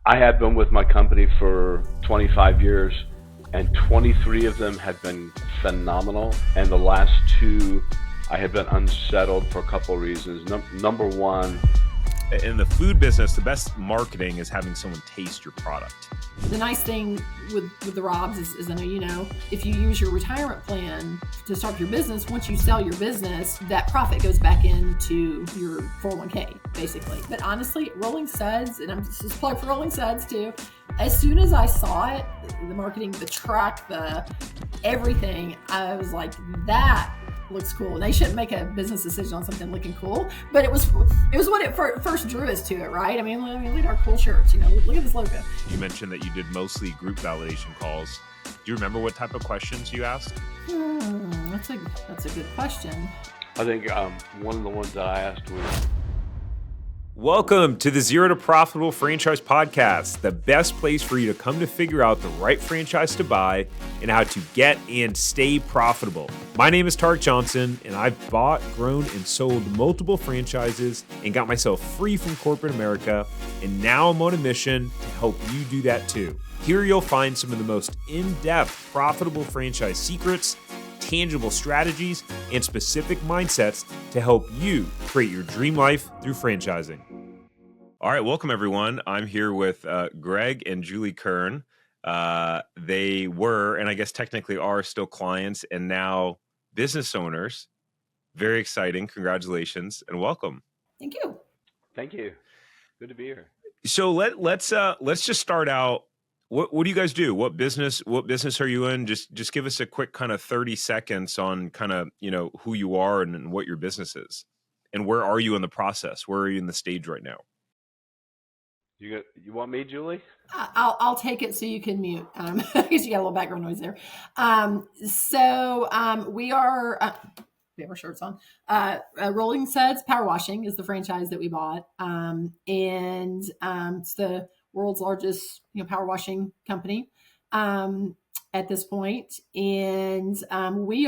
I have been with my company for 25 years, and 23 of them have been phenomenal. And the last two, I have been unsettled for a couple of reasons. Number one, in the food business, the best marketing is having someone taste your product. The nice thing with the Robs is I know you know, if you use your retirement plan to start your business, once you sell your business, that profit goes back into your 401k, basically. But honestly, Rolling Suds, and I'm just plug for Rolling Suds too, as soon as I saw it, the marketing, the truck, the everything, I was like, that looks cool. And they shouldn't make a business decision on something looking cool, but it was what it first drew us to it, right? I mean, look at our cool shirts, look at this logo. You mentioned that you did mostly group validation calls. Do you remember what type of questions you asked? That's a good question. I think one of the ones that I asked was, welcome to the Zero to Profitable Franchise Podcast, the best place for you to come to figure out the right franchise to buy and how to get and stay profitable. My name is Tarek Johnson, and I've bought, grown, and sold multiple franchises and got myself free from corporate America, and now I'm on a mission to help you do that too. Here you'll find some of the most in-depth profitable franchise secrets, tangible strategies, and specific mindsets to help you create your dream life through franchising. All right, welcome everyone. I'm here with Greg and Julie Kern. They were, and I guess technically are, still clients and now business owners. Very exciting. Congratulations and welcome. Thank you. thank you. Good to be here. So let's just start out. What do you guys do? What business are you in? Just give us a quick kind of 30 seconds on kind of, who you are and what your business is. And where are you in the process? Where are you in the stage right now? You want me, Julie? I'll take it so you can mute. Because you got a little background noise there. We are. We have our shirts on. Rolling Suds Power Washing is the franchise that we bought, it's the world's largest power washing company at this point. And we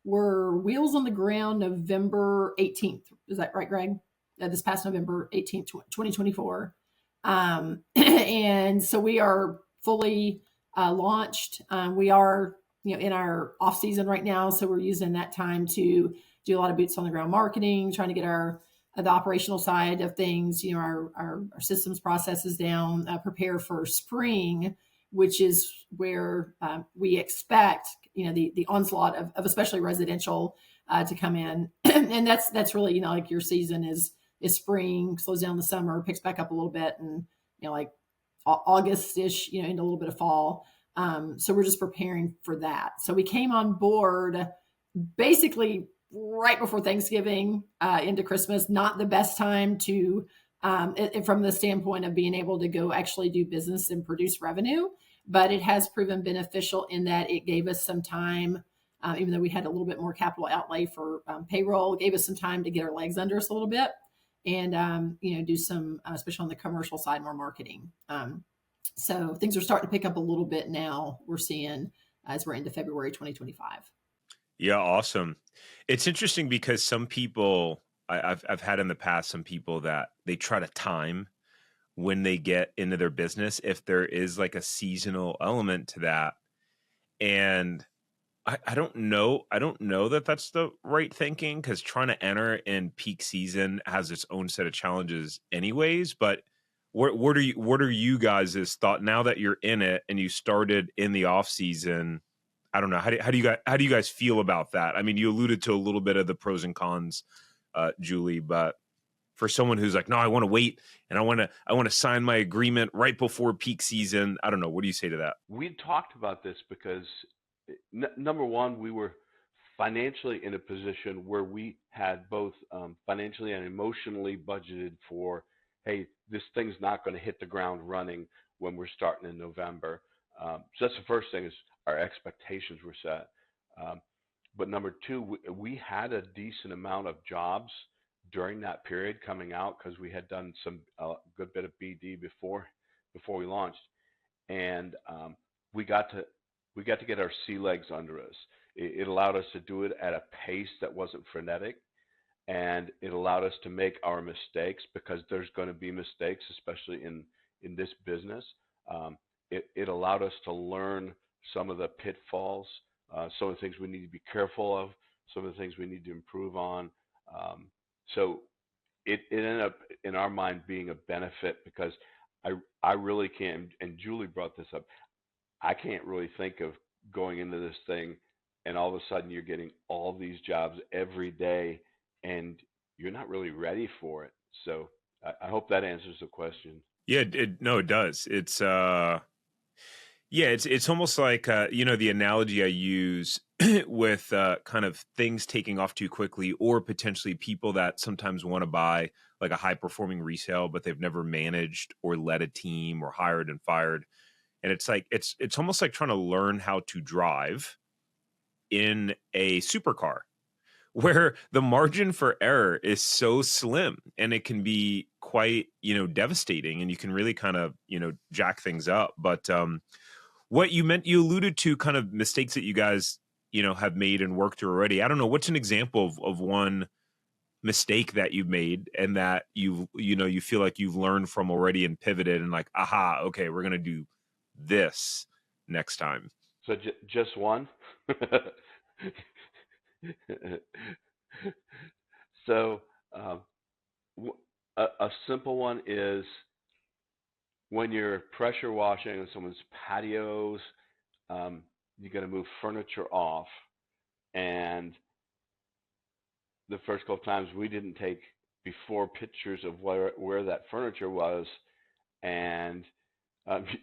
were wheels on the ground November 18th. Is that right, Greg? This past November 18th, 2024. And so we are fully launched. We are in our off season right now. So we're using that time to do a lot of boots on the ground marketing, trying to get the operational side of things, our systems processes down, prepare for spring, which is where we expect, the onslaught of especially residential to come in. And that's really, like your season is spring, slows down the summer, picks back up a little bit, and, like August-ish, into a little bit of fall. So we're just preparing for that. So we came on board basically right before Thanksgiving into Christmas. Not the best time to, from the standpoint of being able to go actually do business and produce revenue, but it has proven beneficial in that it gave us some time, even though we had a little bit more capital outlay for payroll, gave us some time to get our legs under us a little bit and, do some, especially on the commercial side, more marketing. So things are starting to pick up a little bit now, we're seeing, as we're into February 2025. Yeah, awesome. It's interesting because some people, I've had in the past some people that they try to time when they get into their business if there is like a seasonal element to that. And I don't know that that's the right thinking, because trying to enter in peak season has its own set of challenges anyways. But what are you guys' thought now that you're in it and you started in the off season? I don't know. How do you guys feel about that? I mean, you alluded to a little bit of the pros and cons, Julie, but for someone who's like, no, I want to wait and I want to sign my agreement right before peak season, I don't know. What do you say to that? We talked about this because number one, we were financially in a position where we had both financially and emotionally budgeted for, hey, this thing's not going to hit the ground running when we're starting in November. So that's the first thing, is our expectations were set. But number two, we had a decent amount of jobs during that period coming out because we had done a good bit of BD before we launched, and we got to get our sea legs under us. It allowed us to do it at a pace that wasn't frenetic, and it allowed us to make our mistakes, because there's going to be mistakes, especially in this business. Um, it allowed us to learn some of the pitfalls, some of the things we need to be careful of, some of the things we need to improve on. Um, so it ended up in our mind being a benefit, because I I really can't. And Julie brought this up. I can't really think of going into this thing and all of a sudden you're getting all these jobs every day and you're not really ready for it. So I hope that answers the question. Yeah, no, it does. It's almost like the analogy I use with kind of things taking off too quickly, or potentially people that sometimes want to buy like a high performing resale, but they've never managed or led a team or hired and fired. And it's like it's almost like trying to learn how to drive in a supercar where the margin for error is so slim, and it can be quite, devastating, and you can really kind of, jack things up. But what you alluded to kind of mistakes that you guys, have made and worked through already. I don't know, what's an example of one mistake that you've made and that you feel like you've learned from already and pivoted and like, aha, okay, we're going to do this next time. So just one. So um, a simple one is when you're pressure washing on someone's patios, you got to move furniture off, and the first couple of times we didn't take before pictures of where that furniture was, and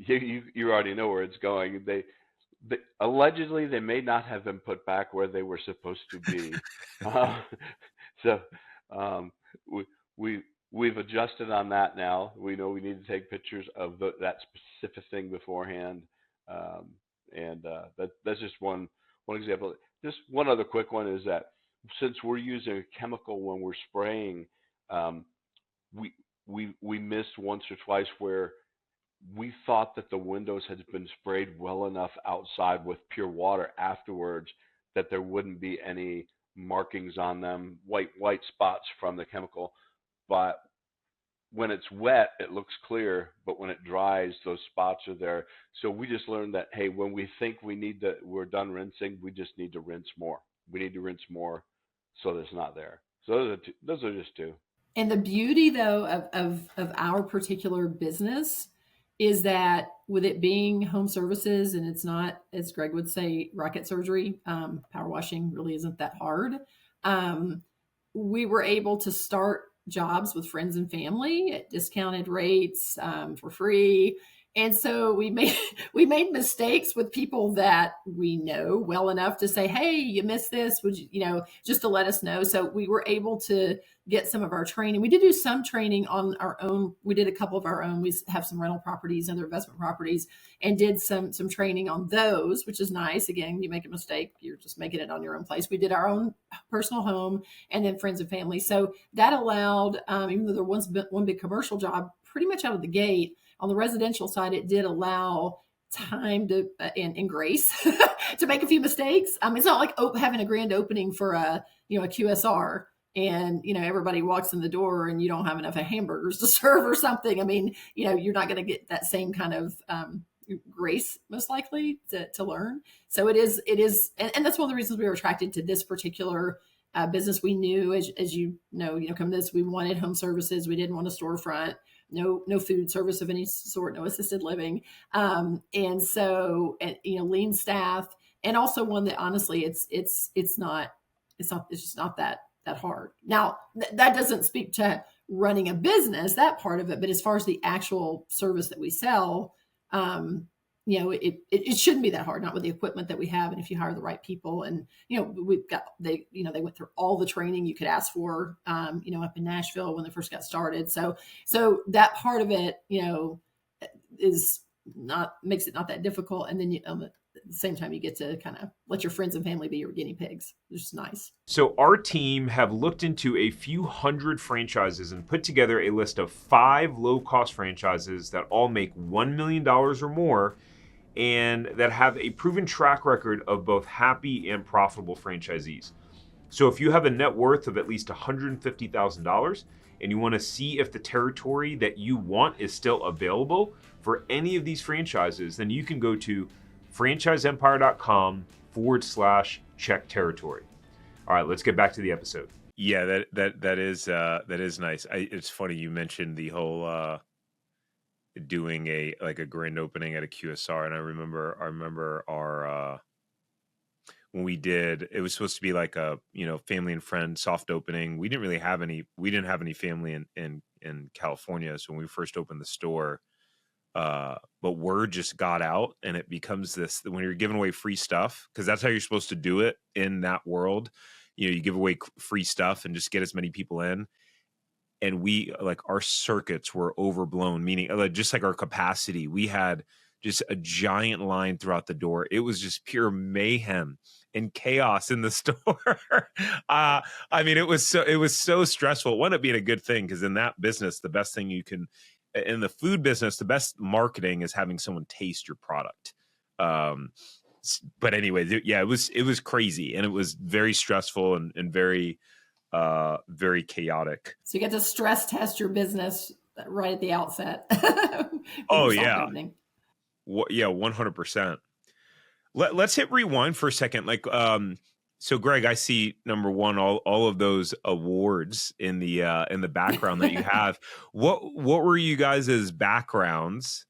you already know where it's going. They allegedly they may not have been put back where they were supposed to be. uh, so um, we we we've adjusted on that now. We know we need to take pictures of that specific thing beforehand, um, and that's just one example. Just one other quick one is that since we're using a chemical when we're spraying, um, we we missed once or twice where we thought that the windows had been sprayed well enough outside with pure water afterwards that there wouldn't be any markings on them, white spots from the chemical. But when it's wet, it looks clear, but when it dries, those spots are there. So we just learned that, hey, when we think we're done rinsing, we just need to rinse more. We need to rinse more so that it's not there. So those are just two. And the beauty, though, of our particular business is that with it being home services and it's not, as Greg would say, rocket surgery, power washing really isn't that hard. Um, we were able to start jobs with friends and family at discounted rates, for free. And so we made we made mistakes with people that we know well enough to say, "Hey, you missed this. Would you, just to let us know." So we were able to get some of our training. We did do some training on our own. We did a couple of our own. We have some rental properties, other investment properties, and did some training on those, which is nice. Again, you make a mistake, you're just making it on your own place. We did our own personal home, and then friends and family. So that allowed, even though there was one big commercial job, pretty much out of the gate on the residential side, it did allow time to and grace to make a few mistakes. It's not like having a grand opening for a QSR, and everybody walks in the door and you don't have enough hamburgers to serve or something. You're not going to get that same kind of grace, most likely, to learn. So it is, and that's one of the reasons we were attracted to this particular business. We knew, as come this, we wanted home services. We didn't want a storefront, no food service of any sort, no assisted living, and so lean staff, and also one that honestly it's just not that hard. Now that doesn't speak to running a business, that part of it, but as far as the actual service that we sell, it shouldn't be that hard, not with the equipment that we have. And if you hire the right people, and, we've got, they went through all the training you could ask for, up in Nashville when they first got started. So that part of it, makes it not that difficult. And then at the same time, you get to kind of let your friends and family be your guinea pigs. It's just nice. So our team have looked into a few hundred franchises and put together a list of 5 low-cost franchises that all make $1 million or more, and that have a proven track record of both happy and profitable franchisees. So if you have a net worth of at least $150,000 and you want to see if the territory that you want is still available for any of these franchises, then you can go to franchiseempire.com/check territory. All right, let's get back to the episode. Yeah, that is nice. It's funny you mentioned the whole doing a grand opening at a QSR, and I remember our when we did, it was supposed to be like a family and friend soft opening. We didn't have any family in California, so when we first opened the store, but word just got out, and it becomes this when you're giving away free stuff, because that's how you're supposed to do it in that world. You give away free stuff and just get as many people in. And we our circuits were overblown, meaning just like our capacity, we had just a giant line throughout the door. It was just pure mayhem and chaos in the store. I mean, it was so stressful. It wound up being a good thing, because in that business, the best thing you can, in the food business, the best marketing is having someone taste your product. But anyway, yeah, it was crazy, and it was very stressful and very chaotic. So you get to stress test your business right at the outset. Oh yeah. Yeah, 100%. Let's hit rewind for a second. So Greg, I see number one, all of those awards in the background that you have. What were you guys' backgrounds,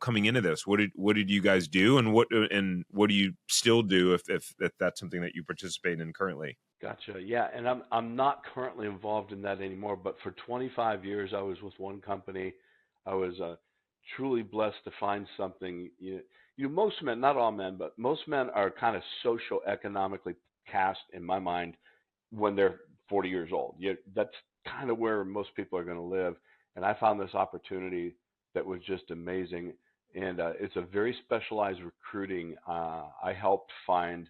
coming into this? What did you guys do, and what do you still do if that's something that you participate in currently? Gotcha. Yeah, and I'm not currently involved in that anymore, but for 25 years I was with one company. I was truly blessed to find something. Most men, not all men, but most men are kind of socio-economically cast in my mind when they're 40 years old. That's kind of where most people are going to live. And I found this opportunity that was just amazing. And it's a very specialized recruiting. I helped find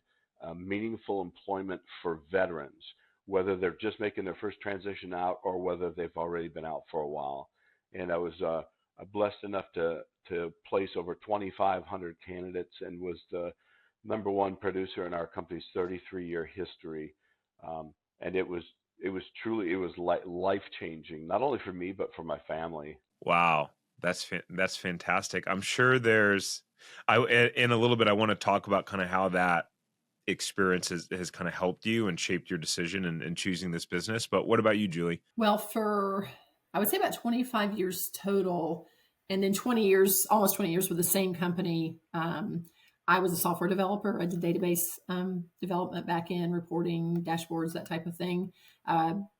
meaningful employment for veterans, whether they're just making their first transition out or whether they've already been out for a while. And I was blessed enough to place over 2,500 candidates, and was the number one producer in our company's 33-year history. And it was truly life changing, not only for me but for my family. Wow, that's fantastic. I'm sure in a little bit I want to talk about kind of how that experience has kind of helped you and shaped your decision in choosing this business. But what about you, Julie? Well, I would say about 25 years total, and then 20 years, almost 20 years with the same company. I was a software developer. I did database development, back-end reporting, dashboards, that type of thing,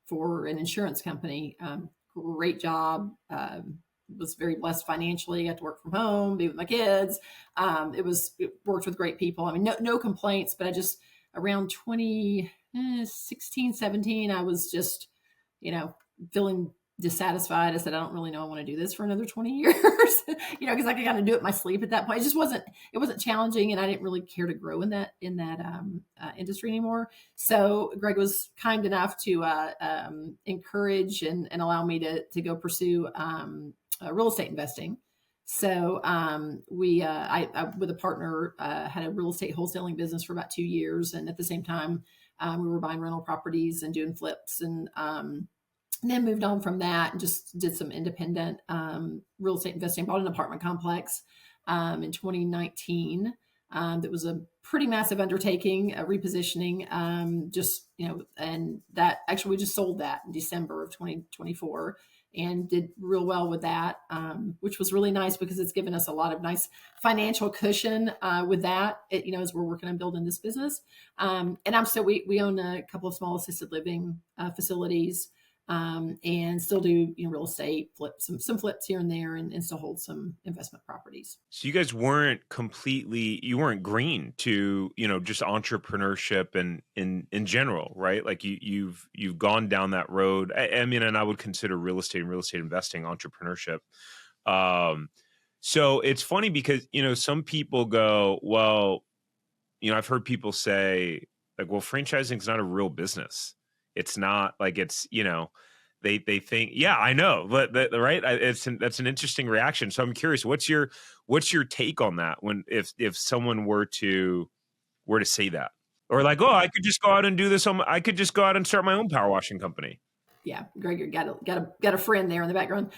for an insurance company. Great job. Was very blessed financially. Got to work from home, be with my kids. It worked with great people. I mean, no complaints, but I just, around 2016, 17, I was just, feeling dissatisfied. I said, I don't really know I want to do this for another 20 years, because I could kind of do it in my sleep at that point. It wasn't challenging, and I didn't really care to grow in that industry anymore. So Greg was kind enough to encourage and allow me to go pursue real estate investing. So I with a partner, had a real estate wholesaling business for about 2 years, and at the same time, we were buying rental properties and doing flips, and then moved on from that and just did some independent real estate investing. Bought an apartment complex in 2019. That was a pretty massive undertaking, a repositioning. And that actually, we just sold that in December of 2024 and did real well with that, which was really nice because it's given us a lot of nice financial cushion with that, as we're working on building this business. And we own a couple of small assisted living facilities. And still do real estate, some flips here and there, and still hold some investment properties. So you guys weren't green to just entrepreneurship and in general, right? Like you've gone down that road. I mean, and I would consider real estate and real estate investing entrepreneurship. So it's funny because some people go, well, I've heard people say like, well, franchising is not a real business. It's not like it's, they think, yeah, I know, but right. That's an interesting reaction. So I'm curious, what's your take on that if someone were to say that? Or like, oh, I could just go out and do this. I could just go out and start my own power washing company. Yeah, Greg, you got a friend there in the background.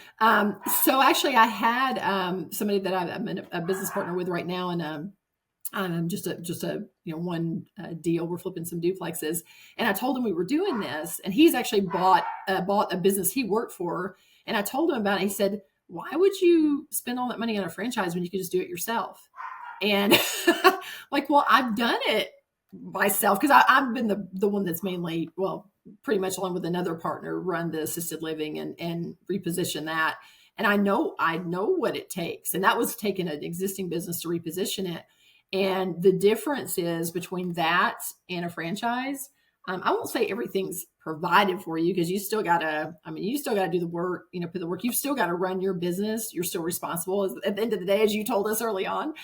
So actually, I had somebody that I'm in a business partner with right now, and just a one deal. We're flipping some duplexes, and I told him we were doing this, and he's actually bought a business he worked for, and I told him about it. He said, "Why would you spend all that money on a franchise when you could just do it yourself?" And like, well, I've done it myself because I've been the one that's mainly, well, pretty much along with another partner, run the assisted living and reposition that. And I know what it takes. And that was taking an existing business to reposition it. And the difference is between that and a franchise. I won't say everything's provided for you because you still gotta do the work, put the work. You've still got to run your business. You're still responsible. At the end of the day, as you told us early on,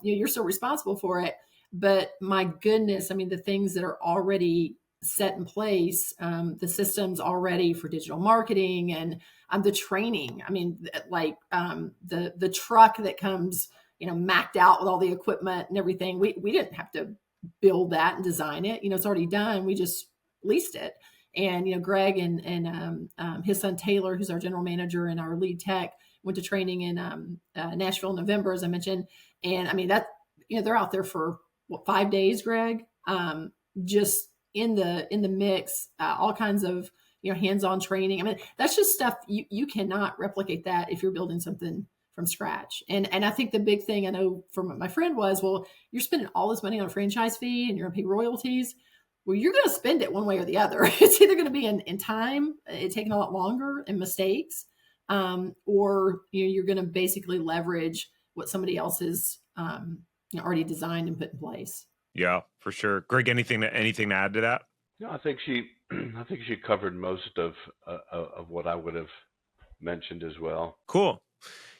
you're still responsible for it. But my goodness, I mean, the things that are already set in place, the systems already for digital marketing and the training. I mean, like the truck that comes, macked out with all the equipment and everything. We didn't have to build that and design it. It's already done. We just leased it. And Greg and his son Taylor, who's our general manager and our lead tech, went to training in Nashville in November, as I mentioned. And I mean that they're out there for 5 days, Greg. Just in the mix, all kinds of hands-on training. I mean, that's just stuff you cannot replicate that if you're building something from scratch. And I think the big thing I know from my friend was, well, you're spending all this money on a franchise fee and you're gonna pay royalties. Well, you're going to spend it one way or the other. It's either going to be in time, it taking a lot longer, and mistakes, or you're going to basically leverage what somebody else has already designed and put in place. Yeah, for sure. Greg, anything to add to that? No, I think she covered most of what I would have mentioned as well. Cool.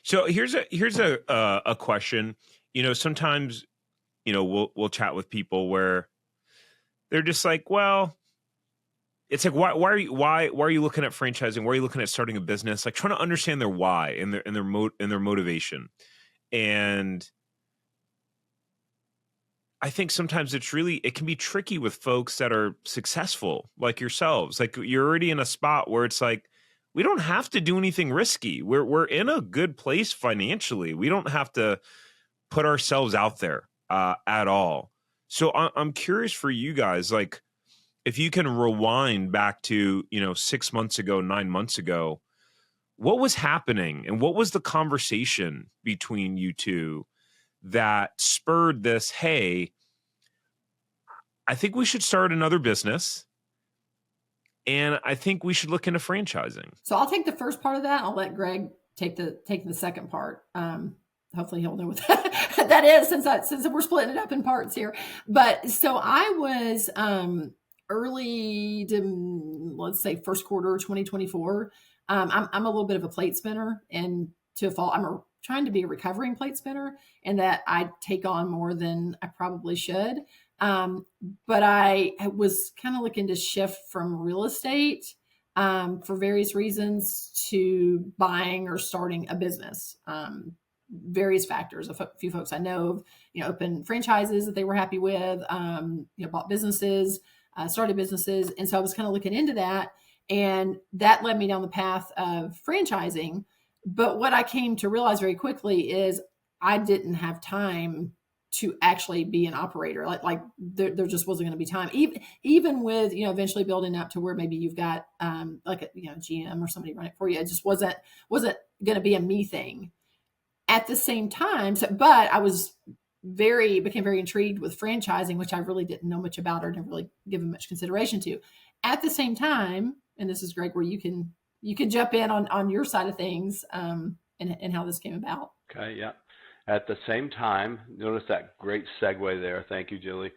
So here's a question. Sometimes we'll chat with people where they're just like, well, it's like, why are you looking at franchising? Why are you looking at starting a business? Like trying to understand their why and their motivation. And I think sometimes it can be tricky with folks that are successful like yourselves. Like you're already in a spot where it's like, we don't have to do anything risky. We're in a good place financially. We don't have to put ourselves out there at all. So I'm curious for you guys, like if you can rewind back to, 6 months ago, 9 months ago, what was happening and what was the conversation between you two that spurred this, hey, I think we should start another business and I think we should look into franchising. So I'll take the first part of that. I'll let Greg take the second part. Hopefully he'll know what that is since we're splitting it up in parts here. But so I was early to, let's say, first quarter 2024. I'm a little bit of a plate spinner, and to a fault, I'm trying to be a recovering plate spinner, and that I take on more than I probably should. But I was kind of looking to shift from real estate for various reasons to buying or starting a business. Various factors. A few folks I know have, opened franchises that they were happy with, bought businesses, started businesses. And so I was kind of looking into that, and that led me down the path of franchising. But what I came to realize very quickly is I didn't have time to actually be an operator. Like there just wasn't going to be time, even with, eventually building up to where maybe you've got like a, GM or somebody run it for you. It just wasn't going to be a me thing. At the same time, but I became very intrigued with franchising, which I really didn't know much about or didn't really give much consideration to. At the same time, and this is Greg, where you can jump in on your side of things and how this came about. Okay, yeah. At the same time, notice that great segue there. Thank you, Julie.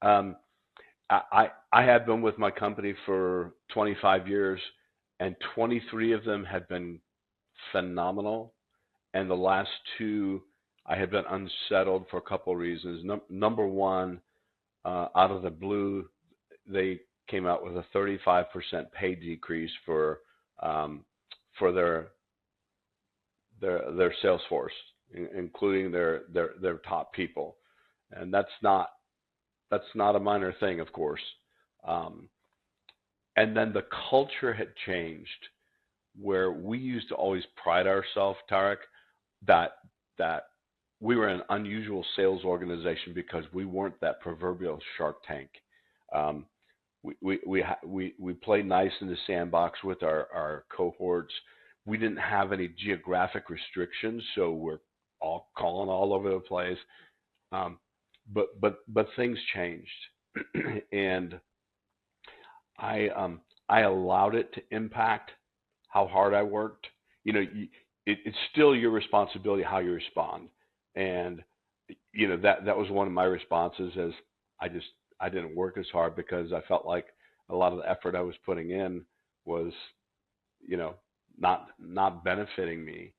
I have been with my company for 25 years, and 23 of them have been phenomenal. And the last 2, I have been unsettled for a couple of reasons. Number one, out of the blue, they came out with a 35% pay decrease for their sales force, including their top people, and that's not not a minor thing, of course. Um, and then the culture had changed where we used to always pride ourselves, Tarek, that that we were an unusual sales organization because we weren't that proverbial Shark Tank. Um, we played nice in the sandbox with our cohorts. We didn't have any geographic restrictions, so we're all calling all over the place. Um, but things changed, and I allowed it to impact how hard I worked. You know, it's still your responsibility how you respond, and that was one of my responses. As I just I didn't work as hard because I felt like a lot of the effort I was putting in was you know not benefiting me,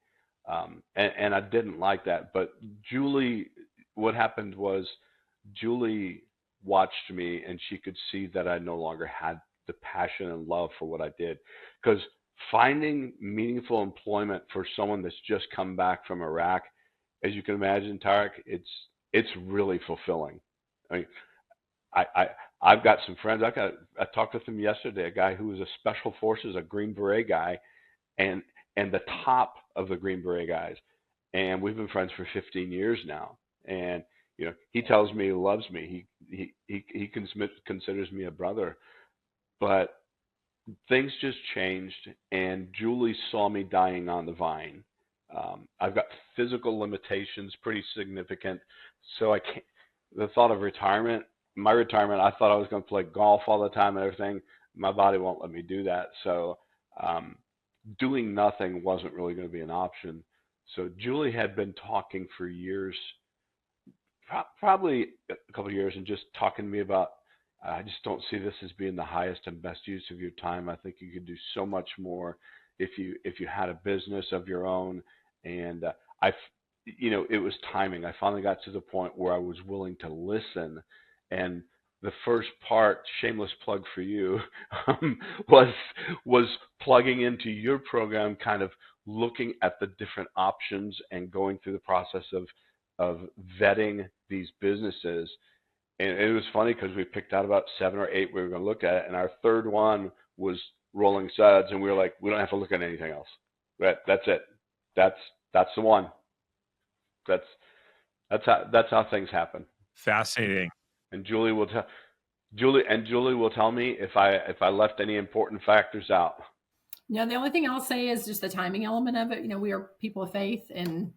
and I didn't like that. But Julie, what happened was Julie watched me and she could see that I no longer had the passion and love for what I did. Because finding meaningful employment for someone that's just come back from Iraq, as you can imagine, Tarek, it's really fulfilling. I mean, I, I I've got some friends. I talked with him yesterday, a guy who was a special forces, a Green Beret guy, and the top of the Green Beret guys, and we've been friends for 15 years now. And he tells me he loves me. He considers me a brother. But things just changed, and Julie saw me dying on the vine. I've got physical limitations, pretty significant, so I can't. The thought of retirement, my retirement, I thought I was going to play golf all the time and everything. My body won't let me do that, so um, doing nothing wasn't really going to be an option. So Julie had been talking for years, probably a couple of years, and just talking to me about, I just don't see this as being the highest and best use of your time. I think you could do so much more if you had a business of your own. And it was timing. I finally got to the point where I was willing to listen. And the first part, shameless plug for you, was plugging into your program, kind of looking at the different options and going through the process of vetting these businesses. And it was funny because we picked out about 7 or 8 we were going to look at, and our third one was Rolling Suds, and we were like, we don't have to look at anything else. That's it. That's the one. That's how things happen. Fascinating. And Julie will tell me if I left any important factors out. No, the only thing I'll say is just the timing element of it. We are people of faith, and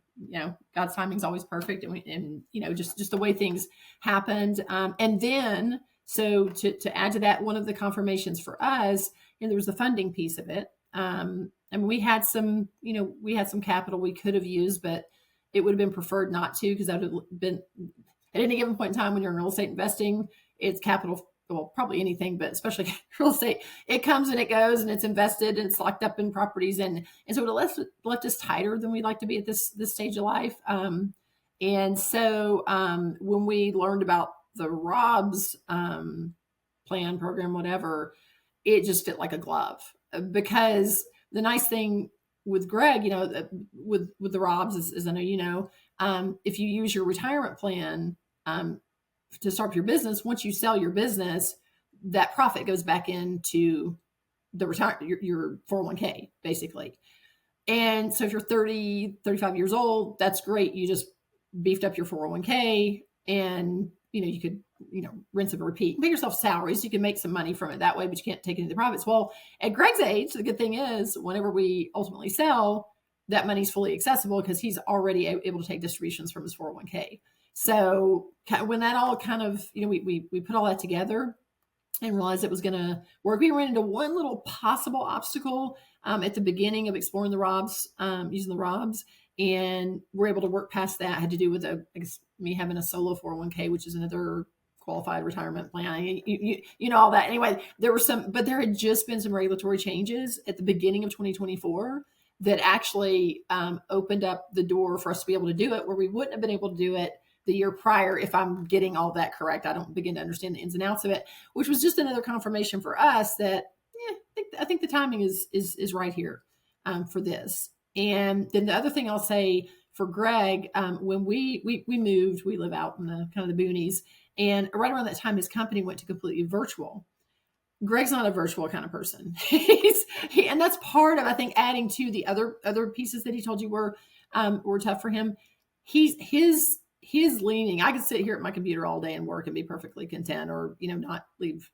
God's timing is always perfect, and just the way things happened. And then, so to add to that, one of the confirmations for us, there was the funding piece of it. And we had some capital we could have used, but it would have been preferred not to, because that would have been, at any given point in time when you're in real estate investing, it's capital. Well, probably anything, but especially real estate, it comes and it goes, and it's invested and it's locked up in properties. And so it left us tighter than we'd like to be at this stage of life. And so when we learned about the Rob's plan, program, whatever, it just fit like a glove. Because the nice thing with Greg, with the Rob's, as I know, if you use your retirement plan, to start your business, once you sell your business, that profit goes back into your 401k, basically. And so if you're 30, 35 years old, that's great. You just beefed up your 401k, and you could rinse and repeat. Pay yourself salaries, you can make some money from it that way, but you can't take any of the profits. Well, at Greg's age, the good thing is, whenever we ultimately sell, that money's fully accessible because he's already able to take distributions from his 401k. So when that all kind of, we put all that together and realized it was going to work, we ran into one little possible obstacle at the beginning of exploring the Rob's, using the Rob's, and we're able to work past that. It had to do with me having a solo 401k, which is another qualified retirement plan. All that. Anyway, but there had just been some regulatory changes at the beginning of 2024 that actually opened up the door for us to be able to do it, where we wouldn't have been able to do it the year prior, if I'm getting all that correct. I don't begin to understand the ins and outs of it, which was just another confirmation for us that I think the timing is right here for this. And then the other thing I'll say for Greg, when we moved, we live out in the kind of the boonies, and right around that time, his company went to completely virtual. Greg's not a virtual kind of person. And that's part of, I think, adding to the other pieces that he told you were tough for him. His leaning. I could sit here at my computer all day and work and be perfectly content, or not leave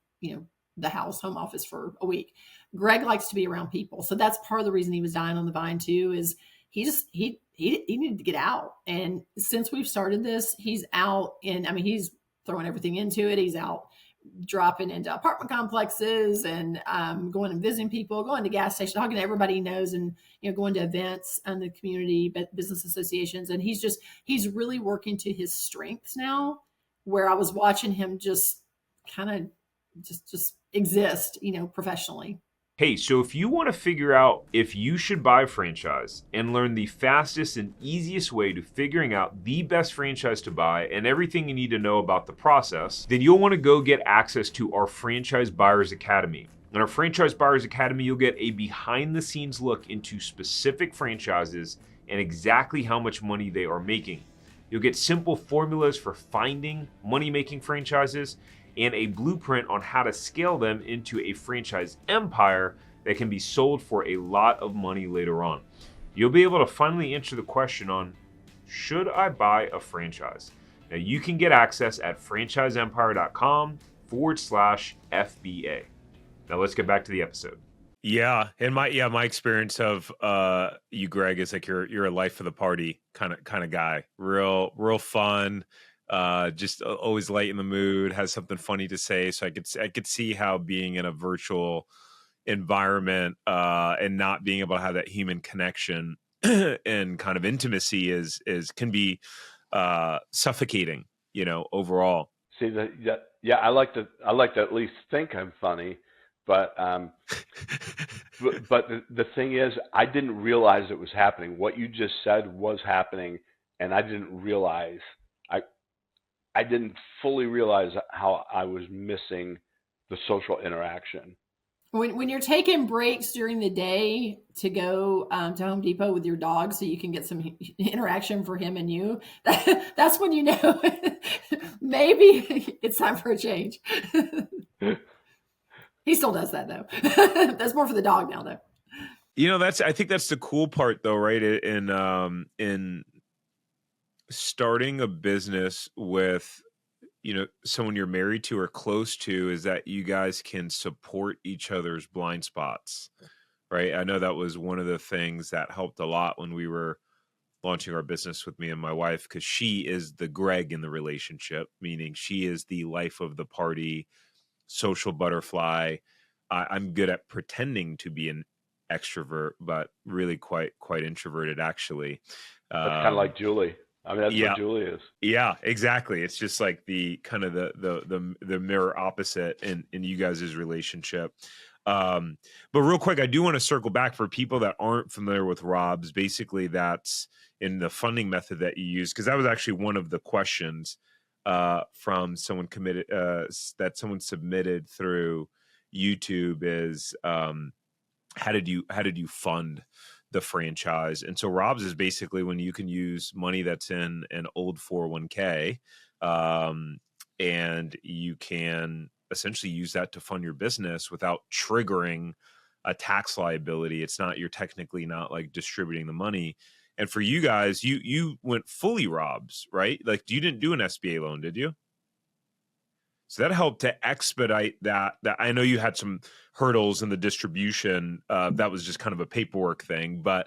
the home office for a week. Greg likes to be around people, so that's part of the reason he was dying on the vine too. Is he needed to get out, and since we've started this, he's out, and he's throwing everything into it. He's out dropping into apartment complexes and going and visiting people, going to gas stations, talking to everybody he knows, and going to events and the community business associations. And he's really working to his strengths now, where I was watching him just kind of just exist, professionally. Hey, so if you want to figure out if you should buy a franchise and learn the fastest and easiest way to figuring out the best franchise to buy and everything you need to know about the process, then you'll want to go get access to our Franchise Buyers Academy. In our Franchise Buyers Academy, you'll get a behind-the-scenes look into specific franchises and exactly how much money they are making. You'll get simple formulas for finding money-making franchises and a blueprint on how to scale them into a franchise empire that can be sold for a lot of money later on. You'll be able to finally answer the question on, should I buy a franchise? Now you can get access at franchiseempire.com/FBA. Now let's get back to the episode. Yeah, and my experience of you, Greg, is like you're a life of the party kind of guy. Real fun. Just always light in the mood, has something funny to say. So I could see how being in a virtual environment and not being able to have that human connection and kind of intimacy can be suffocating, overall. See that? Yeah. I like to at least think I'm funny, but but the thing is, I didn't realize it was happening. What you just said was happening, and I didn't realize. I didn't fully realize how I was missing the social interaction. When you're taking breaks during the day to go to Home Depot with your dog so you can get some interaction for him and you, that's when maybe it's time for a change. He still does that, though. That's more for the dog now, though. I think that's the cool part, though, right? In starting a business with someone you're married to or close to, is that you guys can support each other's blind spots, right? I know that was one of the things that helped a lot when we were launching our business with me and my wife, because she is the Greg in the relationship, meaning she is the life of the party, social butterfly. I'm good at pretending to be an extrovert, but really quite introverted, actually. That's kind of like Julie. That's what Julie is. Yeah, exactly. It's just like the kind of the mirror opposite in you guys' relationship. But real quick, I do want to circle back for people that aren't familiar with Rob's. Basically, that's in the funding method that you use, because that was actually one of the questions from someone that someone submitted through YouTube is how did you fund the franchise? And so Rob's is basically when you can use money that's in an old 401k, and you can essentially use that to fund your business without triggering a tax liability. You're technically not like distributing the money. And for you guys, you went fully Rob's, right? Like you didn't do an SBA loan, did you? So that helped to expedite that. I know you had some hurdles in the distribution. That was just kind of a paperwork thing, but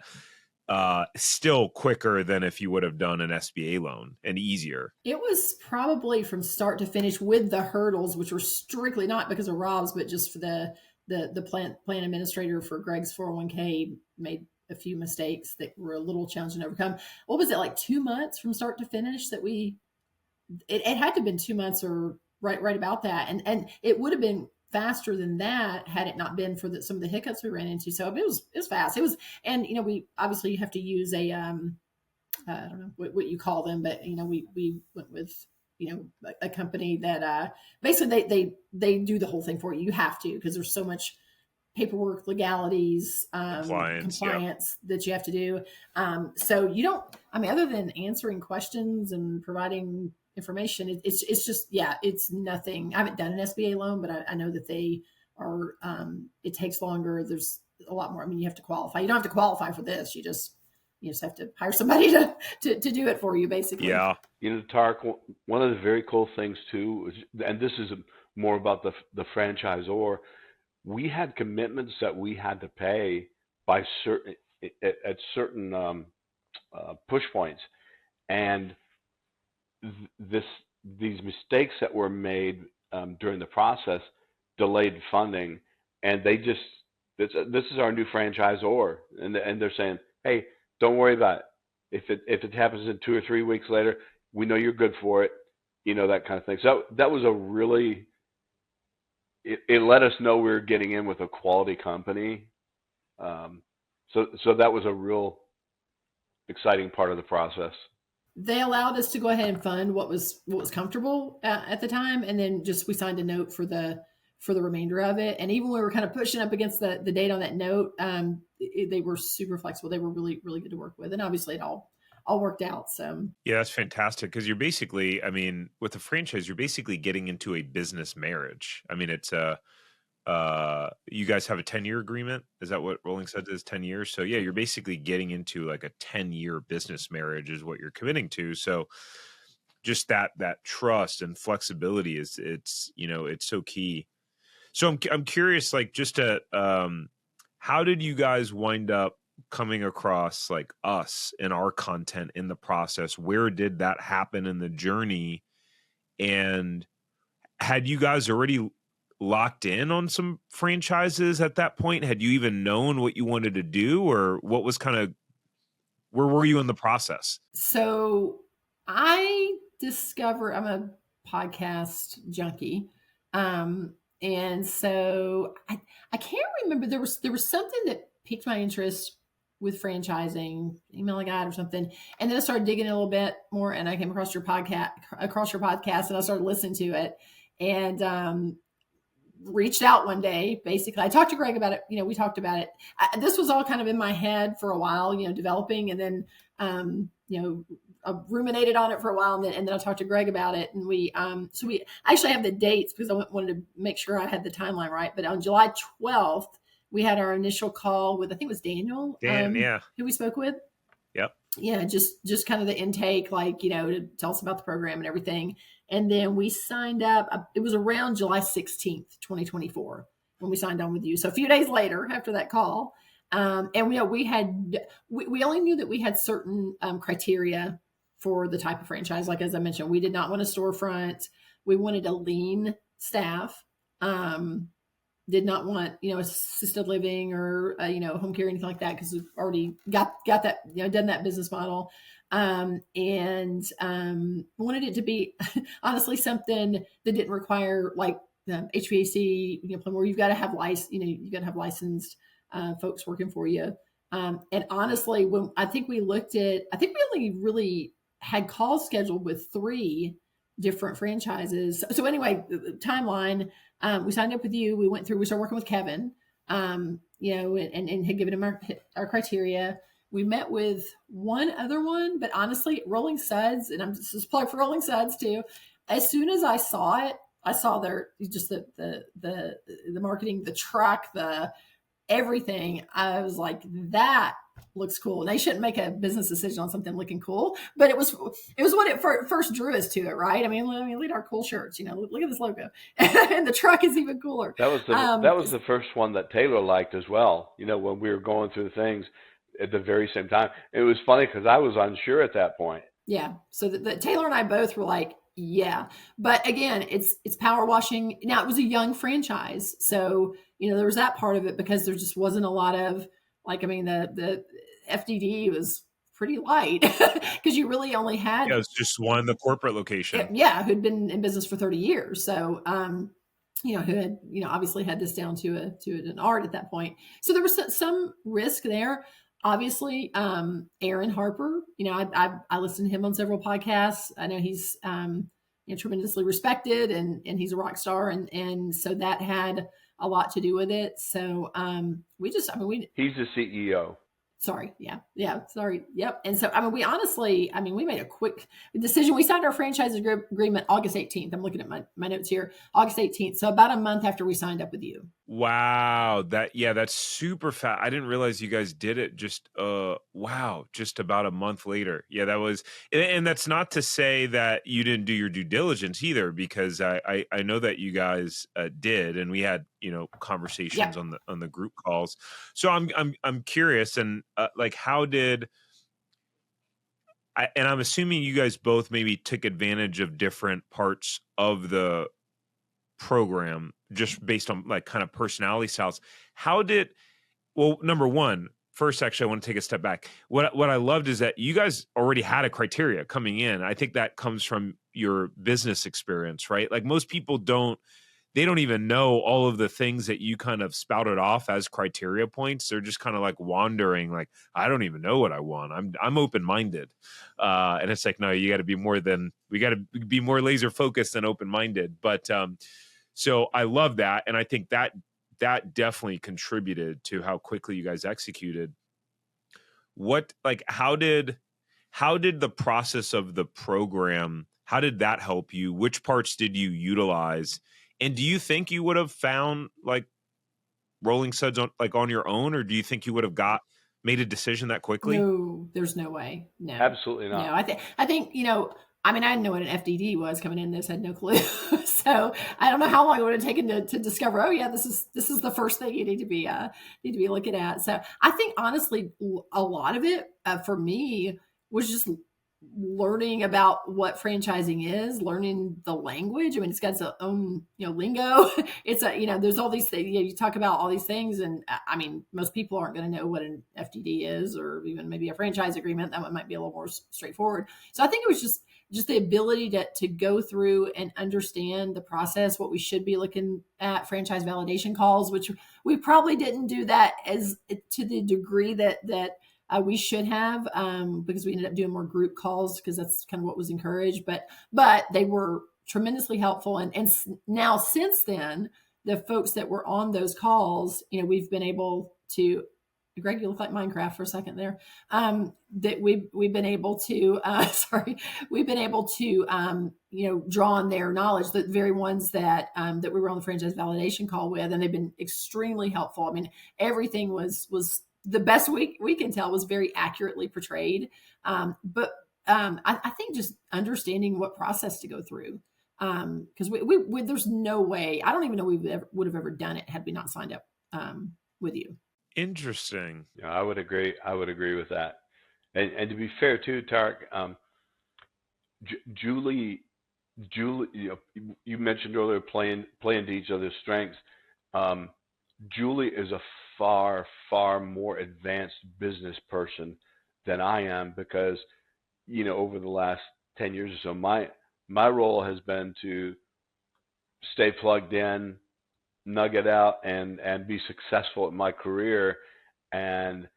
still quicker than if you would have done an SBA loan, and easier. It was probably from start to finish with the hurdles, which were strictly not because of Rob's, but just for the plan administrator for Greg's 401k made a few mistakes that were a little challenging to overcome. What was it, like 2 months from start to finish that it had to have been 2 months or right about that. And it would have been faster than that had it not been for some of the hiccups we ran into. So it was fast. It was, and we obviously have to use a I don't know what you call them, but we went with a company that basically they do the whole thing for you. You have to, because there's so much paperwork, legalities, compliance that you have to do. So you don't, I mean, other than answering questions and providing information, it's just, it's nothing. I haven't done an SBA loan, but I know that they are, it takes longer. There's a lot more. I mean, you have to qualify. You don't have to qualify for this. You just have to hire somebody to do it for you, basically. Yeah. Tarek, one of the very cool things too, and this is more about the franchisor, we had commitments that we had to pay by at certain push points, and these mistakes that were made during the process delayed funding, and they just this is our new franchisor, and they're saying, hey, don't worry about it. If it happens in 2 or 3 weeks later, we know you're good for it, that kind of thing. So that was a really, it let us know we were getting in with a quality company. So that was a real exciting part of the process. They allowed us to go ahead and fund what was comfortable at the time, and then we signed a note for the remainder of it. And even when we were kind of pushing up against the date on that note, they were super flexible. They were really, really good to work with, and obviously it all worked out. So yeah, that's fantastic, because you're basically, I mean, with the franchise, you're basically getting into a business marriage. I mean, it's you guys have a 10-year agreement. Is that what Rolling Suds is, 10 years? So yeah, you're basically getting into like a 10-year business marriage is what you're committing to. So just that trust and flexibility it's so key. So I'm curious, like, just to, how did you guys wind up coming across like us and our content in the process? Where did that happen in the journey? And had you guys already locked in on some franchises at that point? Had you even known what you wanted to do, or what was where were you in the process? So I discovered, I'm a podcast junkie. And so I can't remember, there was something that piqued my interest with franchising, Email a Guide or something. And then I started digging a little bit more, and I came across your podcast, and I started listening to it, and reached out one day. Basically, I talked to Greg about it. We talked about it. This was all kind of in my head for a while, developing, and then, I ruminated on it for a while, and then I talked to Greg about it, and we actually have the dates because I wanted to make sure I had the timeline right. But on July 12th, we had our initial call with, I think it was Daniel, who we spoke with. Yep. Yeah, just kind of the intake, like, to tell us about the program and everything. And then we signed up. It was around July 16th, 2024, when we signed on with you. So a few days later after that call. And we only knew that we had certain criteria for the type of franchise. Like, as I mentioned, we did not want a storefront. We wanted a lean staff. Did not want, assisted living or, home care or anything like that, because we've already got that, done that business model. And wanted it to be honestly something that didn't require like HVAC, where you've got to have licensed folks working for you. And honestly, when I think we only really had calls scheduled with 3 different franchises. So anyway, the timeline, we signed up with you. We started working with Kevin, and had given him our criteria. We met with one other one, but honestly, Rolling Suds, and I'm just plug for Rolling Suds too. As soon as I saw it, I saw the marketing, the truck, the everything. I was like, that looks cool. And they shouldn't make a business decision on something looking cool, but it was what it first drew us to it, right? I mean, look at our cool shirts. Look at this logo, and the truck is even cooler. That was the first one that Taylor liked as well. When we were going through things at the very same time, it was funny because I was unsure at that point. Yeah. So the Taylor and I both were like, yeah, but again, it's power washing. Now, it was a young franchise, so there was that part of it, because there just wasn't a lot of, like, I mean, the FDD was pretty light because you really only had, it was just one, the corporate location, who'd been in business for 30 years. So who had obviously had this down to an art at that point. So there was some risk there. Obviously, Aaron Harper, I listened to him on several podcasts. I know he's tremendously respected, and he's a rock star. And so that had a lot to do with it. So we just, I mean, we He's the CEO. sorry. Yeah. Sorry. Yep. And so, I mean, we honestly, I mean, we made a quick decision. We signed our franchise agreement August 18th. I'm looking at my notes here, August 18th. So about a month after we signed up with you. Wow, that's super fast. I didn't realize you guys did it just just about a month later. Yeah, that was, and that's not to say that you didn't do your due diligence either, because I know that you guys did, and we had, conversations Yep. on the group calls. So I'm curious, and like, how did and I'm assuming you guys both maybe took advantage of different parts of the program just based on like kind of personality styles. How did, well, number one, first, actually, I want to take a step back. What I loved is that you guys already had a criteria coming in. I think that comes from your business experience, right? Like most people they don't even know all of the things that you kind of spouted off as criteria points. They're just kind of like wandering, like, I don't even know what I want. I'm open-minded. And it's like, no, we got to be more laser focused than open-minded. But so I love that. And I think that definitely contributed to how quickly you guys executed. How did the process of the program, how did that help you? Which parts did you utilize? And do you think you would have found like rolling suds on your own, or do you think you would have made a decision that quickly? No, there's no way. No, Absolutely not. no. I think, I mean, I didn't know what an FDD was coming in this, had no clue. So I don't know how long it would have taken to discover, oh yeah, this is the first thing you need to be looking at. So I think honestly, a lot of it for me was just learning about what franchising is, learning the language. I mean, it's got its own, lingo. It's there's all these things, you talk about all these things. And I mean, most people aren't going to know what an FDD is, or even maybe a franchise agreement. That one might be a little more straightforward. So I think it was just the ability to go through and understand the process, what we should be looking at, franchise validation calls, which we probably didn't do that as to the degree that we should have, because we ended up doing more group calls because that's kind of what was encouraged. But they were tremendously helpful. And now since then, the folks that were on those calls, we've been able to. Greg, you look like Minecraft for a second there. That we've been able to, we've been able to, draw on their knowledge, the very ones that we were on the franchise validation call with, and they've been extremely helpful. I mean, everything was the best we can tell was very accurately portrayed. But I think just understanding what process to go through, because we there's no way, I don't even know we would have ever done it had we not signed up with you. Interesting. Yeah, I would agree. I would agree with that. And to be fair too, Tarek, Julie, you mentioned earlier playing to each other's strengths. Julie is a far more advanced business person than I am, because over the last 10 years or so, my role has been to stay plugged in, nug it out, and be successful in my career, and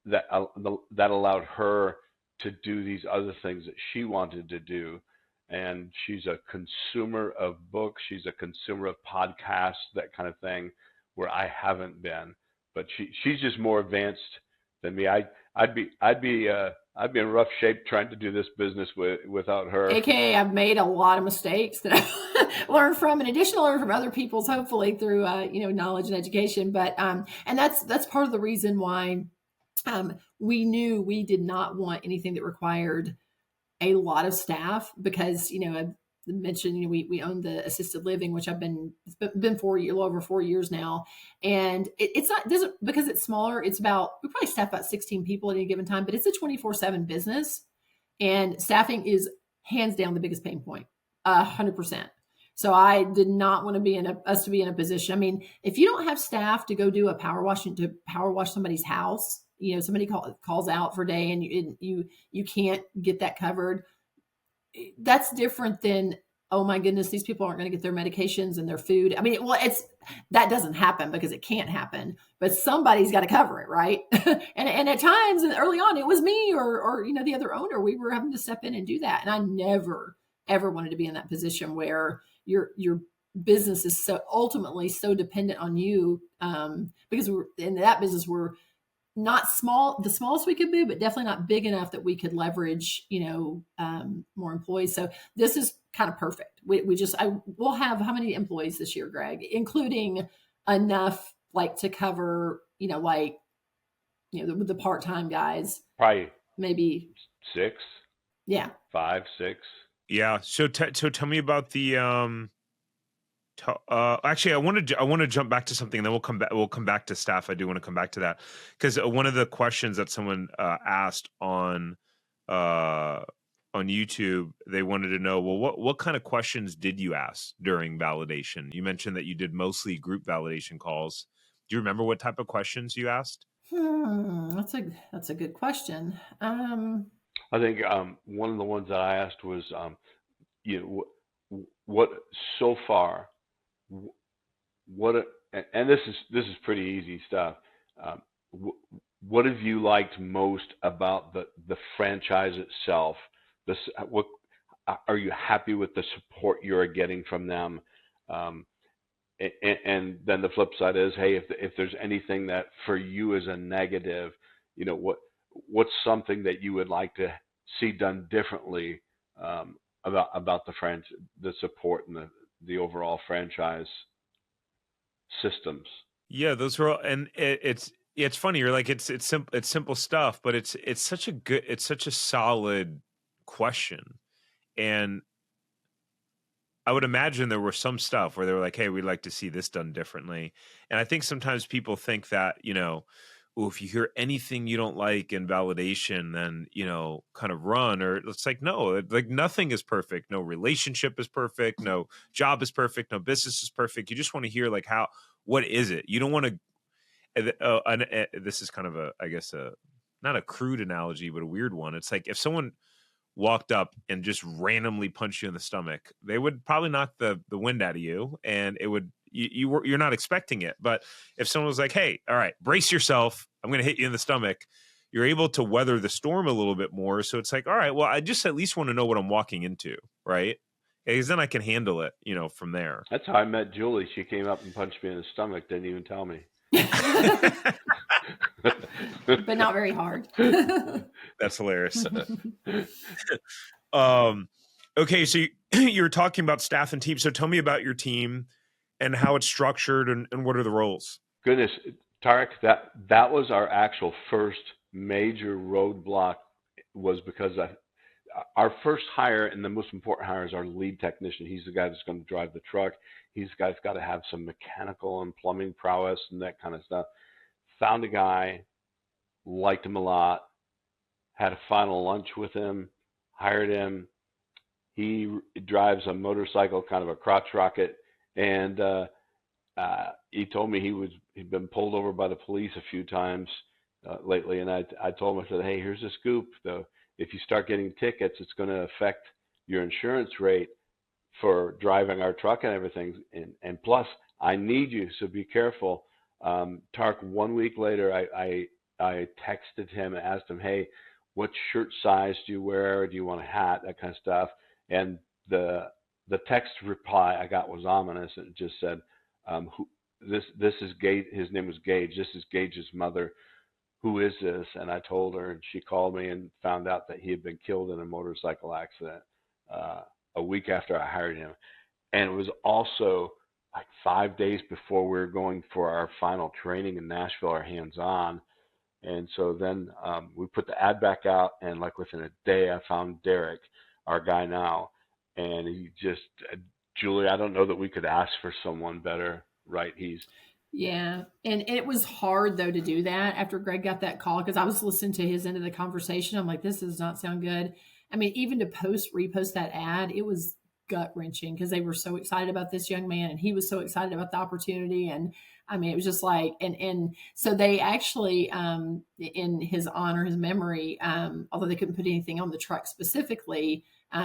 that allowed her to do these other things that she wanted to do. And she's a consumer of books, she's a consumer of podcasts, that kind of thing, where I haven't been. But she's just more advanced than me. I'd be in rough shape trying to do this business without her. AKA, I've made a lot of mistakes that I've learned from, in addition to learn from other people's, hopefully through knowledge and education. But and that's part of the reason why we knew we did not want anything that required a lot of staff, because I mentioned we own the assisted living, which it's been a little over 4 years now, and it's not doesn't because it's smaller. It's we probably staff about 16 people at any given time, but it's a 24/7 business, and staffing is hands down the biggest pain point, 100%. So I did not want to be us to be in a position. I mean, if you don't have staff to go do a power wash somebody's house, somebody calls out for a day and you can't get that covered. That's different than, oh my goodness, these people aren't going to get their medications and their food. I mean, that doesn't happen because it can't happen, but somebody's got to cover it, right? and at times, and early on, it was me or the other owner. We were having to step in and do that, and I never ever wanted to be in that position where you're business is so ultimately so dependent on you, because we're in that business, we're not small, the smallest we could be, but definitely not big enough that we could leverage, more employees. So this is kind of perfect. We'll have how many employees this year, Greg, including enough like to cover, the part-time guys, Probably maybe. 6, Yeah. 5, 6. Yeah. So tell me about the actually, I want to jump back to something, and then we'll come back to staff. I do want to come back to that because one of the questions that someone asked on YouTube, they wanted to know, well, what kind of questions did you ask during validation? You mentioned that you did mostly group validation calls. Do you remember what type of questions you asked? That's a good question. I think one of the ones that I asked was, what so far, what, and this is pretty easy stuff. Um, what have you liked most about the franchise itself? What are you happy with the support you're getting from them? Um, and then the flip side is, hey, if there's anything that for you is a negative, what's something that you would like to see done differently, about the support and the overall franchise systems. Yeah, those were all, and it's funny. You're like, it's simple stuff, but it's such a solid question. And I would imagine there were some stuff where they were like, hey, we'd like to see this done differently. And I think sometimes people think that, oh, if you hear anything you don't like in validation, then, kind of run. Or it's like, no, like nothing is perfect. No relationship is perfect. No job is perfect. No business is perfect. You just want to hear like what is it? You don't want to, this is kind of I guess not a crude analogy, but a weird one. It's like if someone walked up and just randomly punched you in the stomach, they would probably knock the wind out of you, and it would you're not expecting it. But if someone was like, hey, all right, brace yourself, I'm going to hit you in the stomach, you're able to weather the storm a little bit more. So it's like, all right, well, I just at least want to know what I'm walking into, right? Because then I can handle it, from there. That's how I met Julie. She came up and punched me in the stomach, didn't even tell me. But not very hard. That's hilarious. Okay, so you're talking about staff and team. So tell me about your team and how it's structured and what are the roles? Goodness, Tarek, that was our actual first major roadblock, was because our first hire and the most important hire is our lead technician. He's the guy that's going to drive the truck. He's the guy that's got to have some mechanical and plumbing prowess and that kind of stuff. Found a guy, liked him a lot, had a final lunch with him, hired him. He drives a motorcycle, kind of a crotch rocket, and he told me he'd been pulled over by the police a few times lately, and I told him, I said, hey, here's a scoop, though. If you start getting tickets, it's going to affect your insurance rate for driving our truck and everything, and plus, I need you, so be careful. Tark, 1 week later, I texted him and asked him, hey, what shirt size do you wear? Do you want a hat? That kind of stuff. And the text reply I got was ominous. It just said, this is Gage. His name was Gage. This is Gage's mother. Who is this? And I told her, and she called me and found out that he had been killed in a motorcycle accident a week after I hired him. And it was also like 5 days before we were going for our final training in Nashville, our hands-on. And so then we put the ad back out, and like within a day, I found Derek, our guy now, and he just, Julie, I don't know that we could ask for someone better, right? Yeah. And it was hard though to do that after Greg got that call, because I was listening to his end of the conversation. I'm like, this does not sound good. I mean, even to repost that ad, it was gut wrenching because they were so excited about this young man and he was so excited about the opportunity. And I mean, it was just like, and so they actually, in his honor, his memory, although they couldn't put anything on the truck specifically,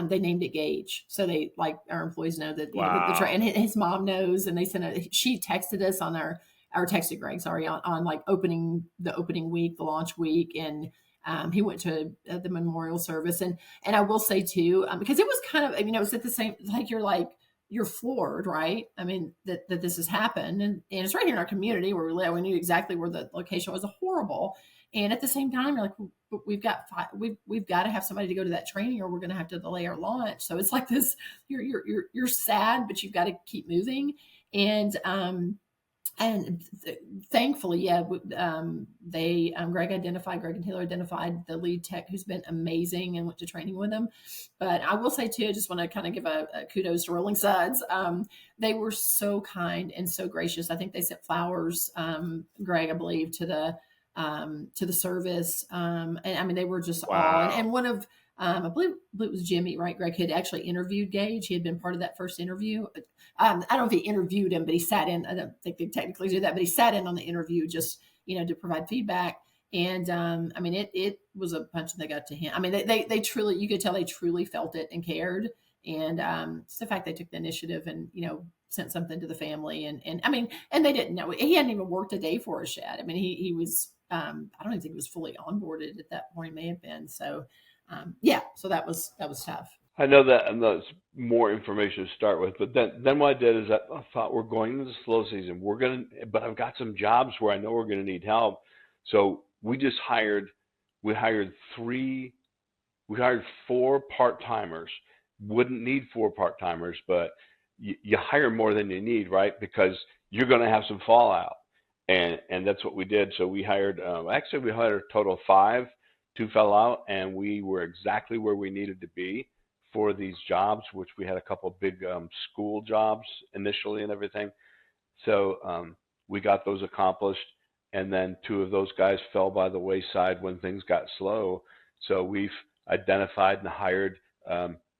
they named it Gage. So they, like, our employees know that, the truck, and his mom knows, and they she texted us on our texted Greg, sorry, on like the opening week, the launch week. And he went to the memorial service. And I will say too, because it was kind of, it was at the same, like, you're like, you're floored, right? I mean, that this has happened, and it's right here in our community where we live. We knew exactly where the location was. Horrible, and at the same time, you're like, but we've got to have somebody to go to that training, or we're going to have to delay our launch. So it's like this. You're sad, but you've got to keep moving, and thankfully, yeah, Greg and Taylor identified the lead tech, who's been amazing, and went to training with them. But I will say too, I just want to kind of give a kudos to Rolling Suds. They were so kind and so gracious. I think they sent flowers, Greg, I believe, to the service. And I mean, they were just Wow. and one of, I believe it was Jimmy, right? Greg had actually interviewed Gage. He had been part of that first interview. I don't know if he interviewed him, but he sat in. I don't think they technically do that, but he sat in on the interview just, to provide feedback. And I mean, it was a punch that they got to him. I mean, they truly, you could tell they truly felt it and cared. And it's the fact they took the initiative and, sent something to the family. And I mean, and they didn't know, he hadn't even worked a day for us yet. I mean, he was, I don't even think he was fully onboarded at that point. He may have been. So, so that was tough. I know that, and that's more information to start with. But then what I did is I thought, we're going into the slow season. But I've got some jobs where I know we're going to need help. So we hired 4 part-timers. Wouldn't need 4 part-timers, but you hire more than you need, right? Because you're going to have some fallout. And that's what we did. So we hired, we hired a total of 5. 2 fell out, and we were exactly where we needed to be for these jobs, which we had a couple of big school jobs initially and everything. So we got those accomplished, and then 2 of those guys fell by the wayside when things got slow. So we've identified and hired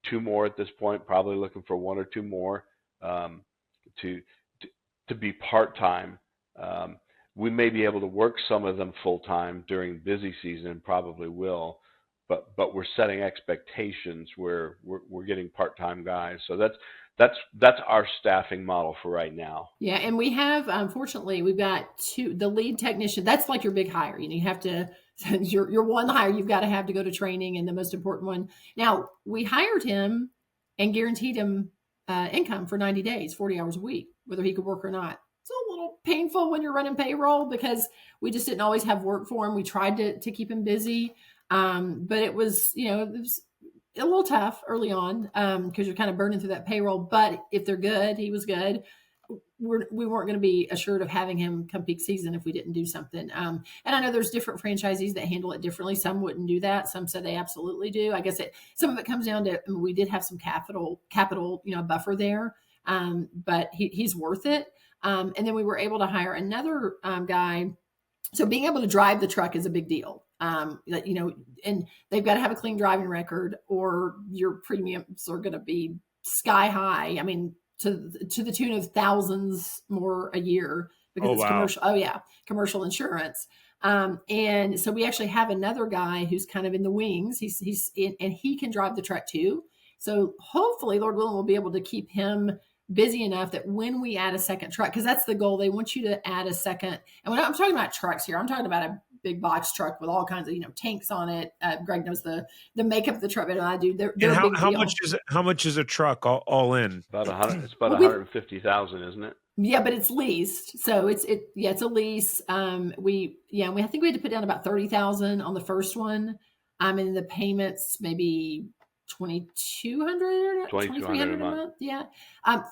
2 more at this point, probably looking for 1 or 2 more to be part-time. We may be able to work some of them full-time during busy season, probably will, but we're setting expectations where we're getting part-time guys. So that's our staffing model for right now. Yeah, and we have, unfortunately, we've got 2, the lead technician. That's like your big hire. You have to, your one hire you've got to have to go to training, and the most important one. Now, we hired him and guaranteed him income for 90 days, 40 hours a week, whether he could work or not. It's a little painful when you're running payroll because we just didn't always have work for him. We tried to keep him busy. But it was, it was a little tough early on because you're kind of burning through that payroll. But if they're good, he was good. We weren't going to be assured of having him come peak season if we didn't do something. And I know there's different franchisees that handle it differently. Some wouldn't do that. Some said they absolutely do. I guess some of it comes down to, we did have some capital, buffer there. But he's worth it. And then we were able to hire another guy. So being able to drive the truck is a big deal. And they've got to have a clean driving record, or your premiums are going to be sky high. I mean, to the tune of thousands more a year because it's commercial. Oh yeah, commercial insurance. And so we actually have another guy who's kind of in the wings. He's in, and he can drive the truck too. So hopefully, Lord willing, we'll be able to keep him busy enough that when we add a second truck, because that's the goal, they want you to add a second. And when I'm talking about trucks here, I'm talking about a big box truck with all kinds of tanks on it. Greg knows the makeup of the truck better than I do. They're how much is a truck all in? About 100. It's about 150,000, isn't it? Yeah, but it's leased, so it's a lease. I think we had to put down about 30,000 on the first one. And the payments maybe 2,200, 2,300 a month. Yeah.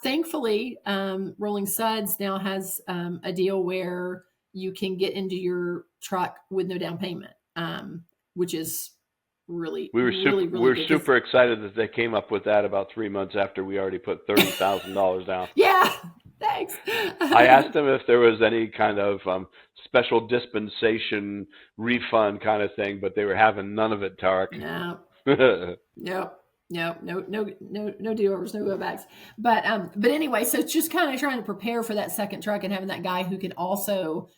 Thankfully, Rolling Suds now has a deal where you can get into your truck with no down payment, which is really, we were really super excited that they came up with that about 3 months after we already put $30,000 down. Yeah. Thanks. I asked them if there was any kind of special dispensation refund kind of thing, but they were having none of it, Tarek. No. No do-overs, no go-backs. But anyway, so it's just kind of trying to prepare for that second truck and having that guy who can also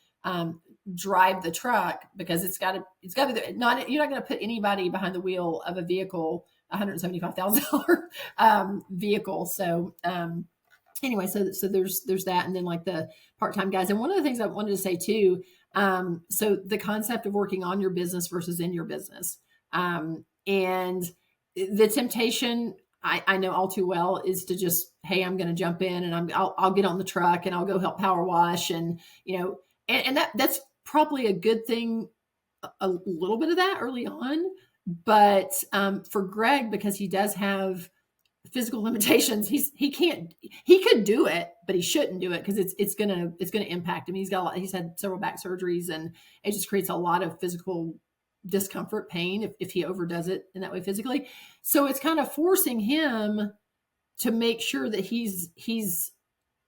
drive the truck, because it's got to be you're not going to put anybody behind the wheel of a vehicle, $175,000 vehicle. So anyway, so there's that, and then like the part-time guys. And one of the things I wanted to say too, so the concept of working on your business versus in your business, and the temptation, I know all too well is to just, hey, I'm going to jump in and I'll get on the truck and I'll go help power wash. And, and that's probably a good thing, a little bit of that early on. But for Greg, because he does have physical limitations, he could do it, but he shouldn't do it because it's gonna impact him. He's had several back surgeries, and it just creates a lot of physical discomfort, pain if he overdoes it in that way physically. So it's kind of forcing him to make sure that he's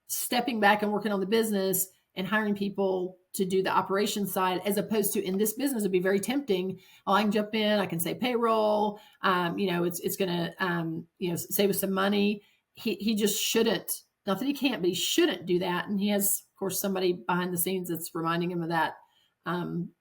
stepping back and working on the business and hiring people to do the operations side, as opposed to in this business, it'd be very tempting. Oh, I can jump in, I can say payroll. It's going to, save us some money. He just shouldn't, not that he can't, but he shouldn't do that. And he has, of course, somebody behind the scenes that's reminding him of that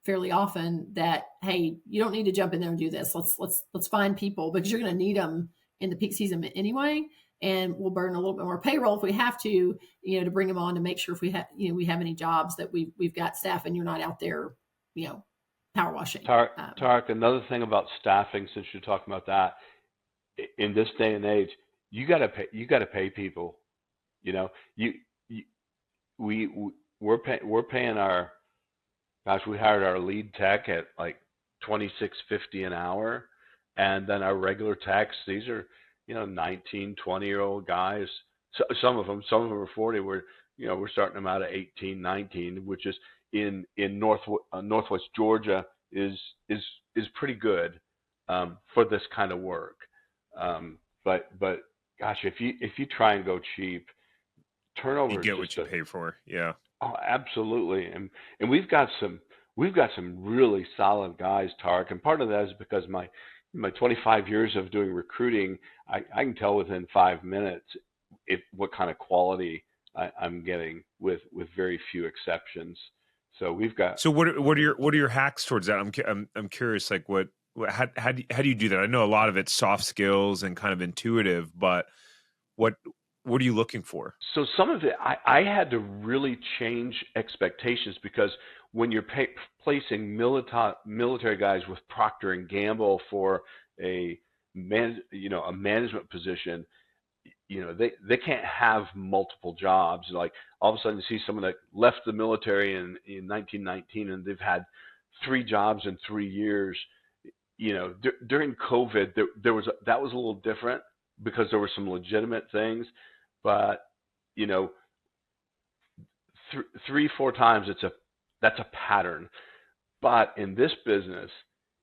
fairly often, that, hey, you don't need to jump in there and do this. Let's find people, because you're going to need them in the peak season anyway. And we'll burn a little bit more payroll if we have to, to bring them on, to make sure if we have, we have any jobs that we've got staff and you're not out there, power washing. Tarek, another thing about staffing, since you're talking about that, in this day and age, you got to pay people. We're paying our, gosh, we hired our lead tech at like $26.50 an hour, and then our regular techs, these are 19, 20-year-old guys. So some of them are 40. We're starting them out at 18, 19, which is in Northwest Georgia is pretty good for this kind of work. But gosh, if you try and go cheap, turnover, you get what you pay for. Yeah. Oh, absolutely. And we've got some really solid guys, Tarek. And part of that is because my 25 years of doing recruiting, I can tell within 5 minutes what kind of quality I'm getting, with very few exceptions. So we've got. So what are your hacks towards that? I'm curious, like how do you do that? I know a lot of it's soft skills and kind of intuitive, but what are you looking for? So some of it, I had to really change expectations, because when you're placing military guys with Procter and Gamble for a management position, they can't have multiple jobs. Like all of a sudden you see someone that left the military in 1919 and they've had 3 jobs in 3 years. During COVID, that was a little different, because there were some legitimate things, but 3-4 times that's a pattern. But in this business,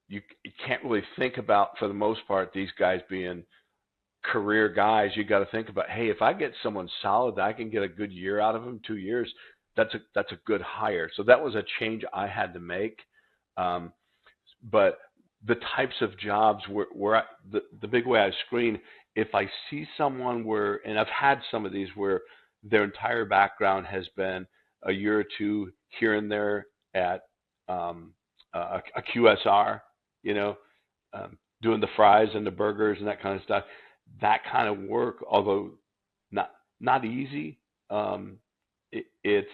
you can't really think about, for the most part, these guys being career guys. You got to think about, hey, if I get someone solid that I can get a good year out of them, 2 years, that's a good hire. So that was a change I had to make. But the types of jobs where the big way I screen, if I see someone and I've had some of these where their entire background has been a year or two here and there at a QSR, doing the fries and the burgers and that kind of stuff. That kind of work, although not easy, it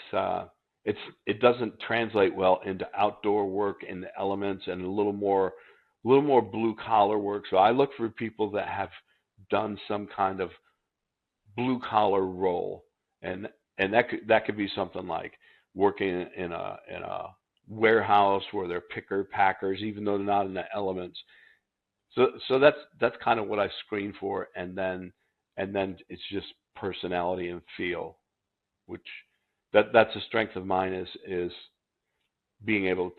doesn't translate well into outdoor work in the elements, and a little more blue collar work. So I look for people that have done some kind of blue collar role, and that could be something like working in a warehouse where they're picker packers, even though they're not in the elements. So that's kind of what I screen for, and then it's just personality and feel, which that's a strength of mine, is being able to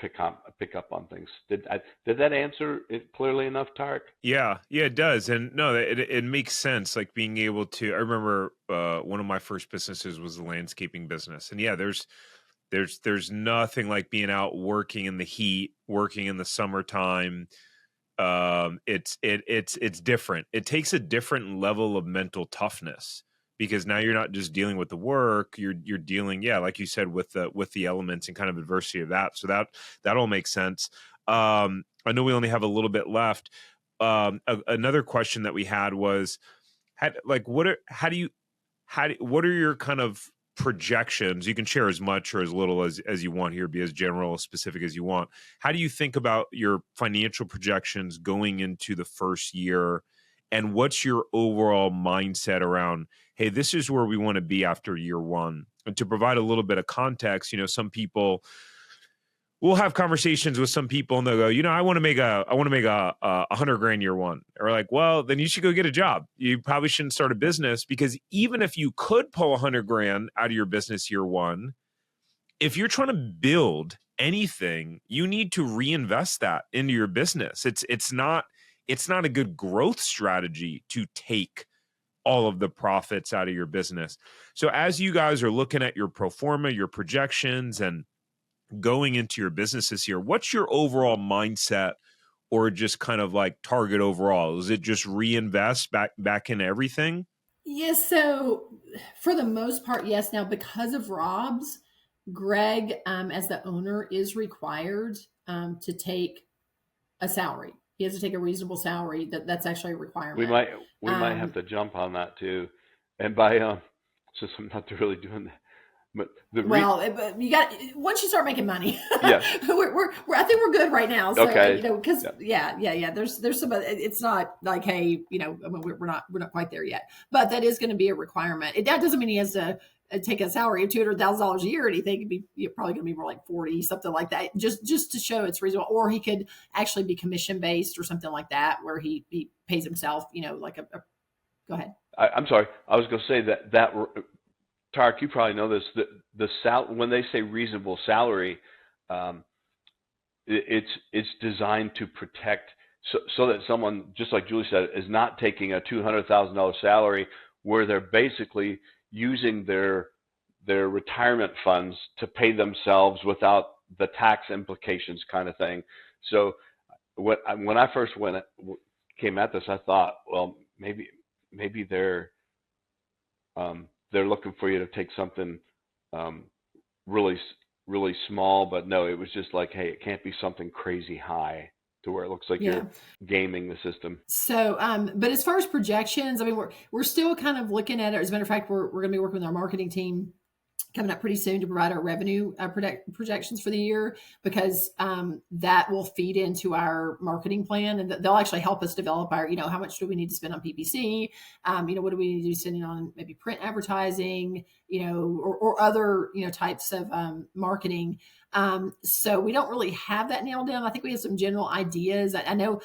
pick up on things. Did that answer it clearly enough, Tarek? Yeah, it does. And no, it makes sense. Like being able to, I remember one of my first businesses was the landscaping business. And yeah, there's nothing like being out working in the heat, working in the summertime. It's different. It takes a different level of mental toughness, because now you're not just dealing with the work, you're dealing, like you said, with the elements and kind of adversity of that. So that all makes sense. I know we only have a little bit left. Another question that we had was, what are your kind of projections? You can share as much or as little as you want here, be as general, as specific as you want. How do you think about your financial projections going into the first year And what's your overall mindset around, hey, this is where we want to be after year one? And to provide a little bit of context, some people, we'll have conversations with some people and they'll go, I want to make a 100 grand year one. Or like, well, then you should go get a job. You probably shouldn't start a business, because even if you could pull 100 grand out of your business year one, if you're trying to build anything, you need to reinvest that into your business. It's not a good growth strategy to take all of the profits out of your business. So as you guys are looking at your pro forma, your projections, and going into your business this year, what's your overall mindset, or just kind of like target overall? Is it just reinvest back in everything? Yes. So for the most part, yes. Now, because of Rob's, Greg, as the owner, is required to take a salary. He has to take a reasonable salary. That's actually a requirement. We might have to jump on that too, and by since I'm not really doing that, but but you got, once you start making money, yeah, we're I think we're good right now. So okay, because yeah. There's some. It's not like, hey, I mean, we're not quite there yet, but that is going to be a requirement. That doesn't mean he has to take a salary of $200,000 a year or anything. It'd be probably going to be more like 40, something like that, just to show it's reasonable. Or he could actually be commission based or something like that, where he pays himself, like a go ahead. I'm sorry. I was going to say that Tarek, you probably know this. When they say reasonable salary, it's designed to protect, so that someone, just like Julie said, is not taking a $200,000 salary where they're basically using their retirement funds to pay themselves without the tax implications, kind of thing. So when I first came at this, I thought, well, maybe they're looking for you to take something really, really small, but no, it was just like, hey, it can't be something crazy high to where it looks like you're gaming the system. So, but as far as projections, I mean, we're still kind of looking at it. As a matter of fact, we're going to be working with our marketing team coming up pretty soon to provide our revenue projections for the year, because that will feed into our marketing plan, and they'll actually help us develop our, how much do we need to spend on PPC? What do we need to do spending on maybe print advertising, or other, types of marketing. So we don't really have that nailed down. I think we have some general ideas. I know,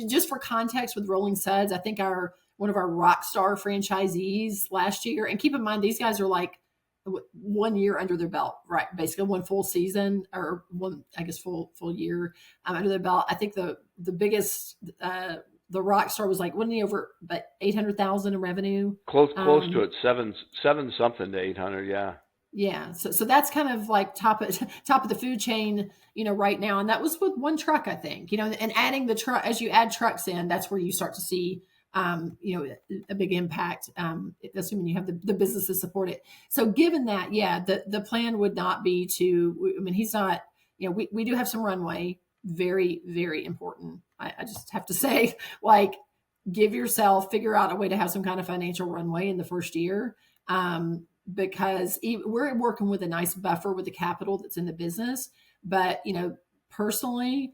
just for context with Rolling Suds, I think one of our rock star franchisees last year, and keep in mind, these guys are like 1 year under their belt, right? Basically one full season, or one, I guess, full year under their belt. I think the biggest, the rock star was like, wasn't he over about 800,000 in revenue? Close to it, seven something to 800. Yeah. Yeah. So that's kind of like top of the food chain, right now. And that was with one truck, I think, and adding the truck, as you add trucks in, that's where you start to see, a big impact, assuming you have the businesses support it. So given that, the plan would not be he's not, we do have some runway, very, very important. I just have to say, like, figure out a way to have some kind of financial runway in the first year. Because we're working with a nice buffer with the capital that's in the business. But, personally,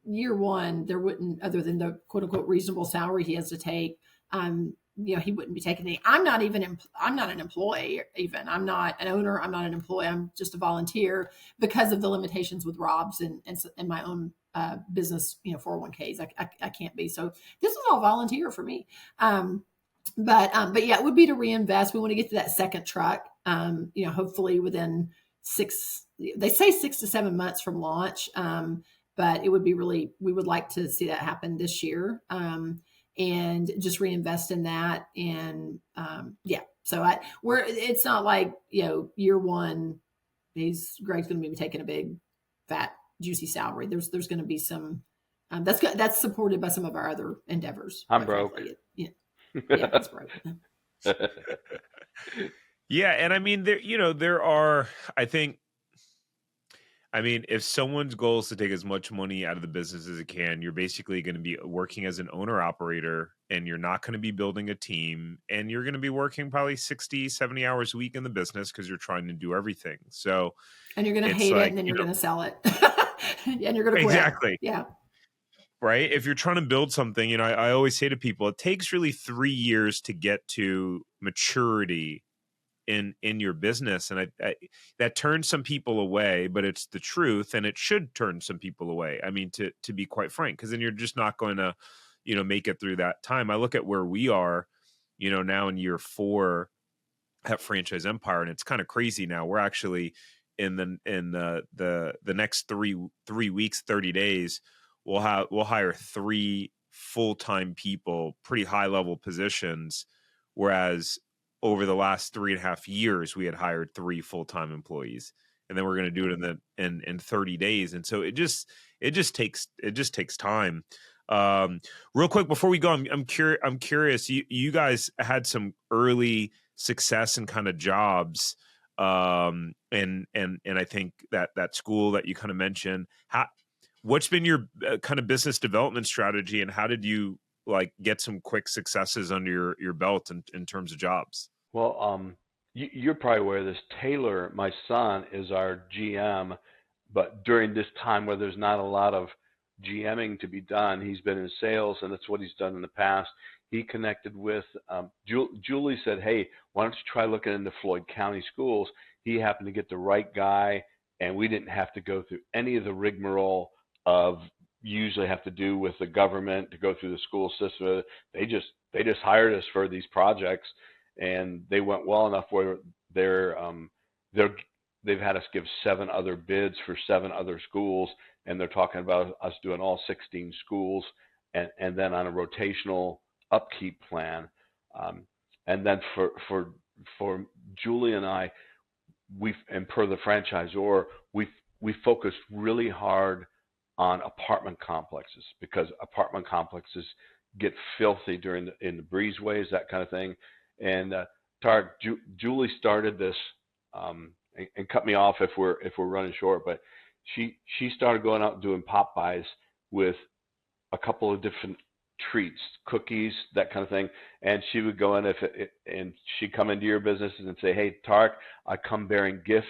year one, there wouldn't, other than the quote unquote reasonable salary he has to take, he wouldn't be taking any. I'm not an employee even. I'm not an owner. I'm not an employee. I'm just a volunteer because of the limitations with Rob's and my own business, 401ks. I can't be. So this is all volunteer for me. But yeah, it would be to reinvest. We want to get to that second truck, hopefully within they say 6 to 7 months from launch. But it would be we would like to see that happen this year, and just reinvest in that. And so it's not like, year one, Greg's going to be taking a big, fat, juicy salary. There's going to be some, that's supported by some of our other endeavors. I'm broke. Yeah, that's broke. Yeah. And I mean, there are, if someone's goal is to take as much money out of the business as it can, you're basically going to be working as an owner operator, and you're not going to be building a team, and you're going to be working probably 60, 70 hours a week in the business because you're trying to do everything. So, and you're going to hate it, and then you're going to sell it. And you're going to quit. Exactly. Yeah. right? If you're trying to build something, I always say to people, it takes really 3 years to get to maturity in your business, and I that turns some people away, but it's the truth, and it should turn some people away. I mean, to be quite frank, because then you're just not going to, make it through that time. I look at where we are, now in year 4 at Franchise Empire, and it's kind of crazy now. We're actually in the next three weeks, 30 days, we'll hire 3 full-time people, pretty high level positions, whereas over the last 3.5 years we had hired 3 full-time employees, and then we're going to do it in 30 days. And so it just takes time. Real quick before we go, I'm curious, you guys had some early success and kind of jobs, and I think that school that you kind of mentioned, what's been your kind of business development strategy, and how did you like get some quick successes under your belt in terms of jobs? Well, you're probably aware of this. Taylor, my son, is our GM, but during this time where there's not a lot of GMing to be done, he's been in sales, and that's what he's done in the past. He connected with Julie said, "Hey, why don't you try looking into Floyd County schools?" He happened to get the right guy, and we didn't have to go through any of the rigmarole of you usually have to do with the government to go through the school system. They just hired us for these projects, and they went well enough where they've had us give 7 other bids for 7 other schools, and they're talking about us doing all 16 schools, and then on a rotational upkeep plan. And then for Julie and I, and per the franchisor, we focused really hard on apartment complexes, because apartment complexes get filthy in the breezeways, that kind of thing. And Julie started this, and cut me off if we're running short, but she started going out and doing pop buys with a couple of different treats, cookies, that kind of thing. And she would go in and she'd come into your businesses and say, "Hey, Tark, I come bearing gifts.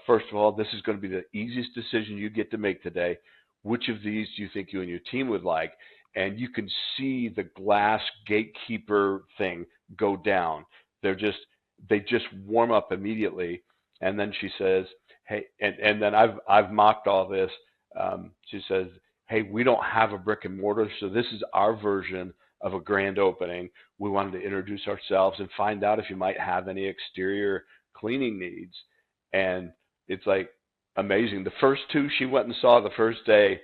First of all, this is going to be the easiest decision you get to make today. Which of these do you think you and your team would like?" And you can see the glass gatekeeper thing go down. They just warm up immediately. And then she says, "Hey," and then I've mocked all this. She says, "Hey, we don't have a brick and mortar, so this is our version of a grand opening. We wanted to introduce ourselves and find out if you might have any exterior cleaning needs." And it's like amazing. The first 2 she went and saw the first day.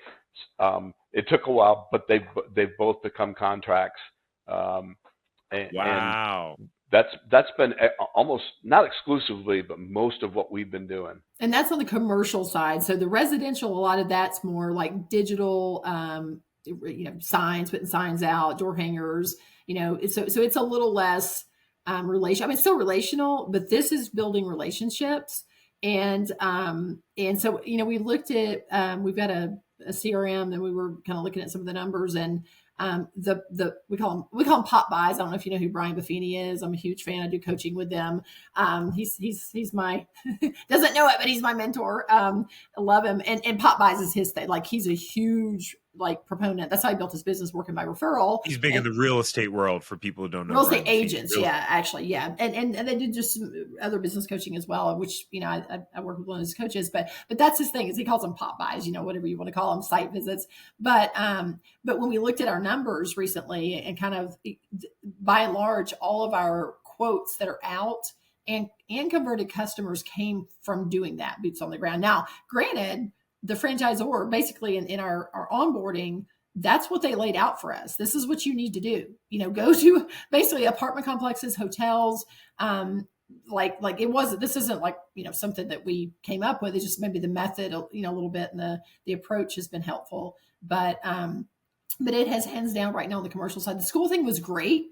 It took a while, but they've both become contracts. Wow. And that's been almost, not exclusively, but most of what we've been doing. And that's on the commercial side. So the residential, a lot of that's more like digital, signs, putting signs out, door hangers, so it's a little less relational. I mean, it's still relational, but this is building relationships. And so, we looked at, we've got a CRM, and we were kind of looking at some of the numbers, and we call them pop buys. I don't know if you know who Brian Buffini is. I'm a huge fan. I do coaching with them. He's my doesn't know it, but he's my mentor. I love him. And pop buys is his thing. Like, he's a huge proponent. That's how he built his business, working by referral. He's big in the real estate world, for people who don't know. Real estate agents, actually. And they did just some other business coaching as well, which, I work with one of his coaches, but that's his thing, is he calls them pop buys, whatever you want to call them, site visits. But when we looked at our numbers recently, and kind of, by and large, all of our quotes that are out and converted customers came from doing that, boots on the ground. Now, granted, the franchisor, basically in our onboarding, that's what they laid out for us. This is what you need to do. Go to basically apartment complexes, hotels. This isn't something that we came up with. It's just maybe the method, a little bit, and the approach has been helpful. But it has hands down right now on the commercial side. The school thing was great.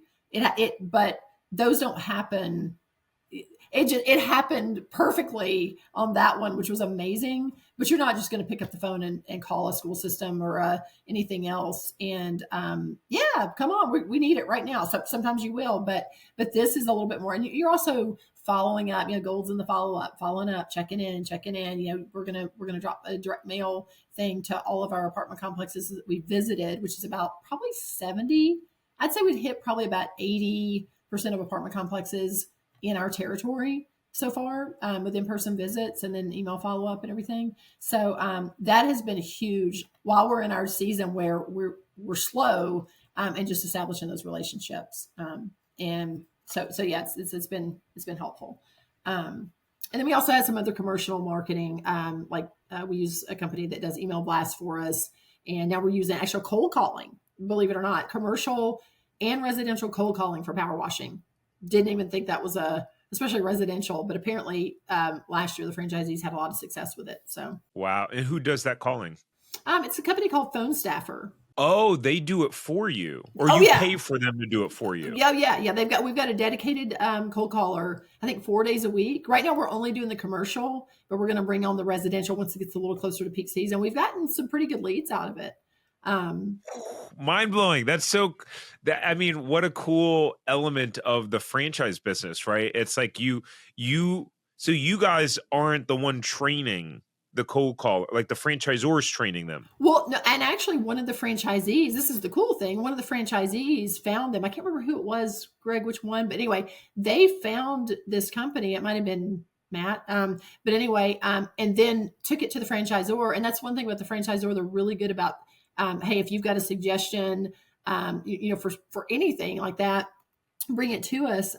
But those don't happen it happened perfectly on that one, which was amazing. But you're not just going to pick up the phone and call a school system or anything else. And yeah, come on, we need it right now. So sometimes you will, but this is a little bit more. And you're also following up. Goals in the follow up, following up, checking in. We're gonna drop a direct mail thing to all of our apartment complexes that we visited, which is about probably 70. I'd say we'd hit probably about 80% of apartment complexes in our territory so far with in-person visits and then email follow-up and everything. So that has been huge while we're in our season where we're slow and just establishing those relationships. And so yeah, it's been helpful. And then we also had some other commercial marketing, we use a company that does email blasts for us. And now we're using actual cold calling, believe it or not, commercial and residential cold calling for power washing. Didn't even think that was especially residential, but apparently last year the franchisees had a lot of success with it. So wow. And who does that calling? It's a company called Phone Staffer. Oh, they do it for you, or pay for them to do it for you. Yeah. We've got a dedicated cold caller. I think 4 days a week. Right now, we're only doing the commercial, but we're going to bring on the residential once it gets a little closer to peak season. We've gotten some pretty good leads out of it. Mind blowing. What a cool element of the franchise business, right? It's like so you guys aren't the one training the cold call, like the franchisors training them. Well, no, and actually one of the franchisees, this is the cool thing. One of the franchisees found them. I can't remember who it was, Greg, which one, but anyway, they found this company. It might've been Matt. But anyway, and then took it to the franchisor. And that's one thing with the franchisor. They're really good about, hey, if you've got a suggestion, for anything like that, bring it to us.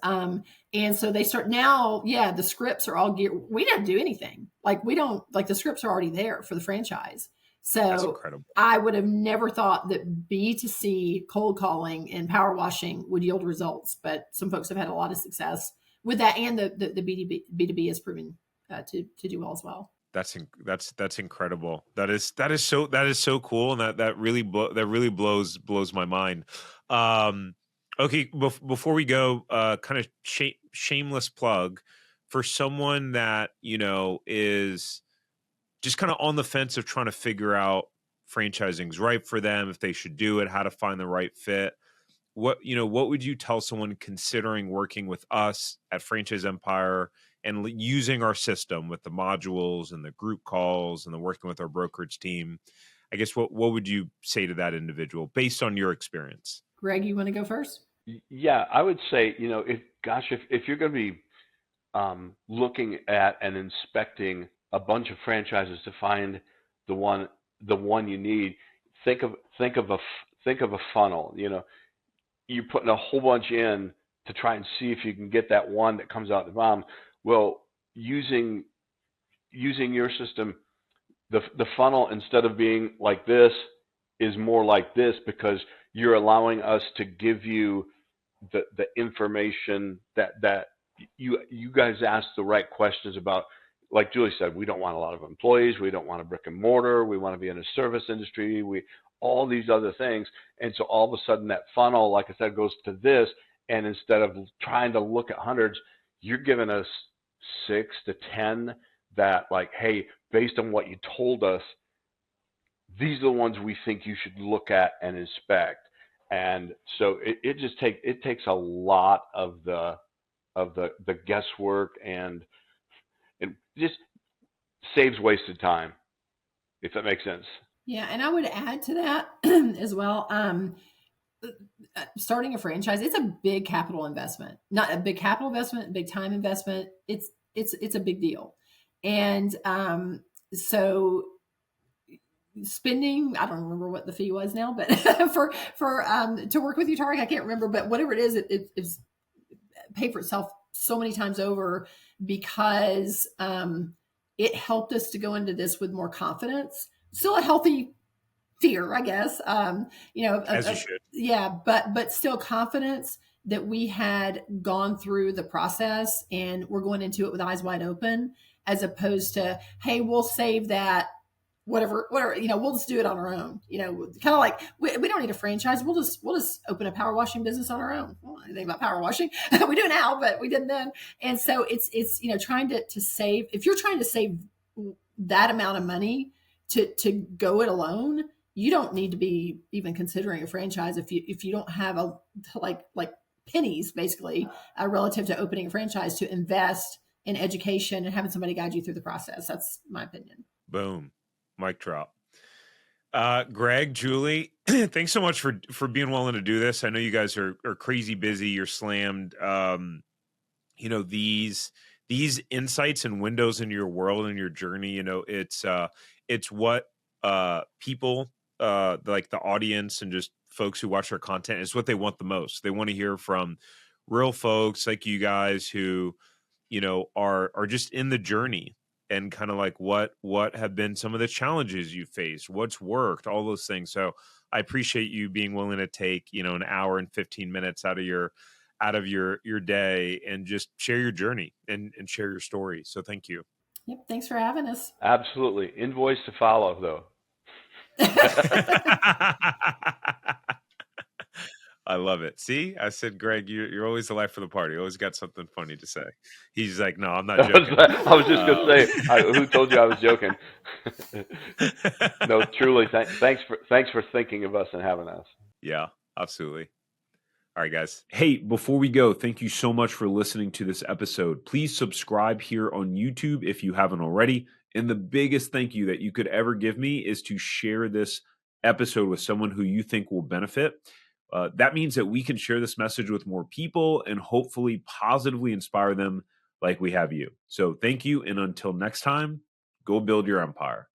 And so they start now, the scripts are all geared. We don't do anything. The scripts are already there for the franchise. So I would have never thought that B2C cold calling and power washing would yield results, but some folks have had a lot of success with that. And the B2B has proven to do well as well. That's incredible. That is so cool. And that really blows my mind. Okay, before we go, kind of shameless plug for someone that, is just kind of on the fence of trying to figure out franchising's right for them, if they should do it, how to find the right fit. What would you tell someone considering working with us at Franchise Empire and using our system with the modules and the group calls and the working with our brokerage team? I guess what would you say to that individual based on your experience? Greg, you want to go first? Yeah, I would say, if you're going to be looking at and inspecting a bunch of franchises to find the one you need, think of a funnel. You're putting a whole bunch in to try and see if you can get that one that comes out the bottom. Well, using your system, the funnel, instead of being like this, is more like this, because you're allowing us to give you the information that you guys ask the right questions about. Like Julie said, we don't want a lot of employees. We don't want a brick and mortar. We want to be in a service industry. All these other things. And so all of a sudden that funnel, like I said, goes to this. And instead of trying to look at hundreds, you're giving us 6 to 10 that, like, hey, based on what you told us, these are the ones we think you should look at and inspect. And so it takes a lot of the guesswork and just saves wasted time, if that makes sense. Yeah, and I would add to that as well. Starting a franchise, it's a big capital investment. Not a big capital investment, a big time investment. It's a big deal. And so spending, I don't remember what the fee was now, but for to work with you, Tariq, I can't remember, but whatever it is, it's paid for itself so many times over, because it helped us to go into this with more confidence. Still a healthy fear, I guess. As you should. Yeah, but still confidence that we had gone through the process and we're going into it with eyes wide open, as opposed to, hey, we'll save that whatever, we'll just do it on our own. Kind of like we don't need a franchise. We'll just open a power washing business on our own. Well, anything about power washing, we do now, but we didn't then. And so it's trying to save. If you're trying to save that amount of money to go it alone, you don't need to be even considering a franchise if you don't have a like pennies basically relative to opening a franchise to invest in education and having somebody guide you through the process. That's my opinion. Boom. Mic drop. Greg, Julie, thanks so much for being willing to do this. I know you guys are crazy busy. You're slammed. These insights and windows into your world and your journey, it's what people like the audience and just folks who watch our content is what they want the most. They want to hear from real folks like you guys who, are just in the journey and kind of like what have been some of the challenges you faced, what's worked, all those things. So I appreciate you being willing to take, an hour and 15 minutes out of your day and just share your journey and share your story. So thank you. Yep. Thanks for having us. Absolutely. Invoice to follow, though. I love it. See, I said, Greg, you're always the life of the party. You always got something funny to say. He's like, no, I'm not joking. I was just going to say, who told you I was joking? No, truly, thanks for thinking of us and having us. Yeah, absolutely. All right, guys. Hey, before we go, thank you so much for listening to this episode. Please subscribe here on YouTube if you haven't already. And the biggest thank you that you could ever give me is to share this episode with someone who you think will benefit. That means that we can share this message with more people and hopefully positively inspire them like we have you. So thank you. And until next time, go build your empire.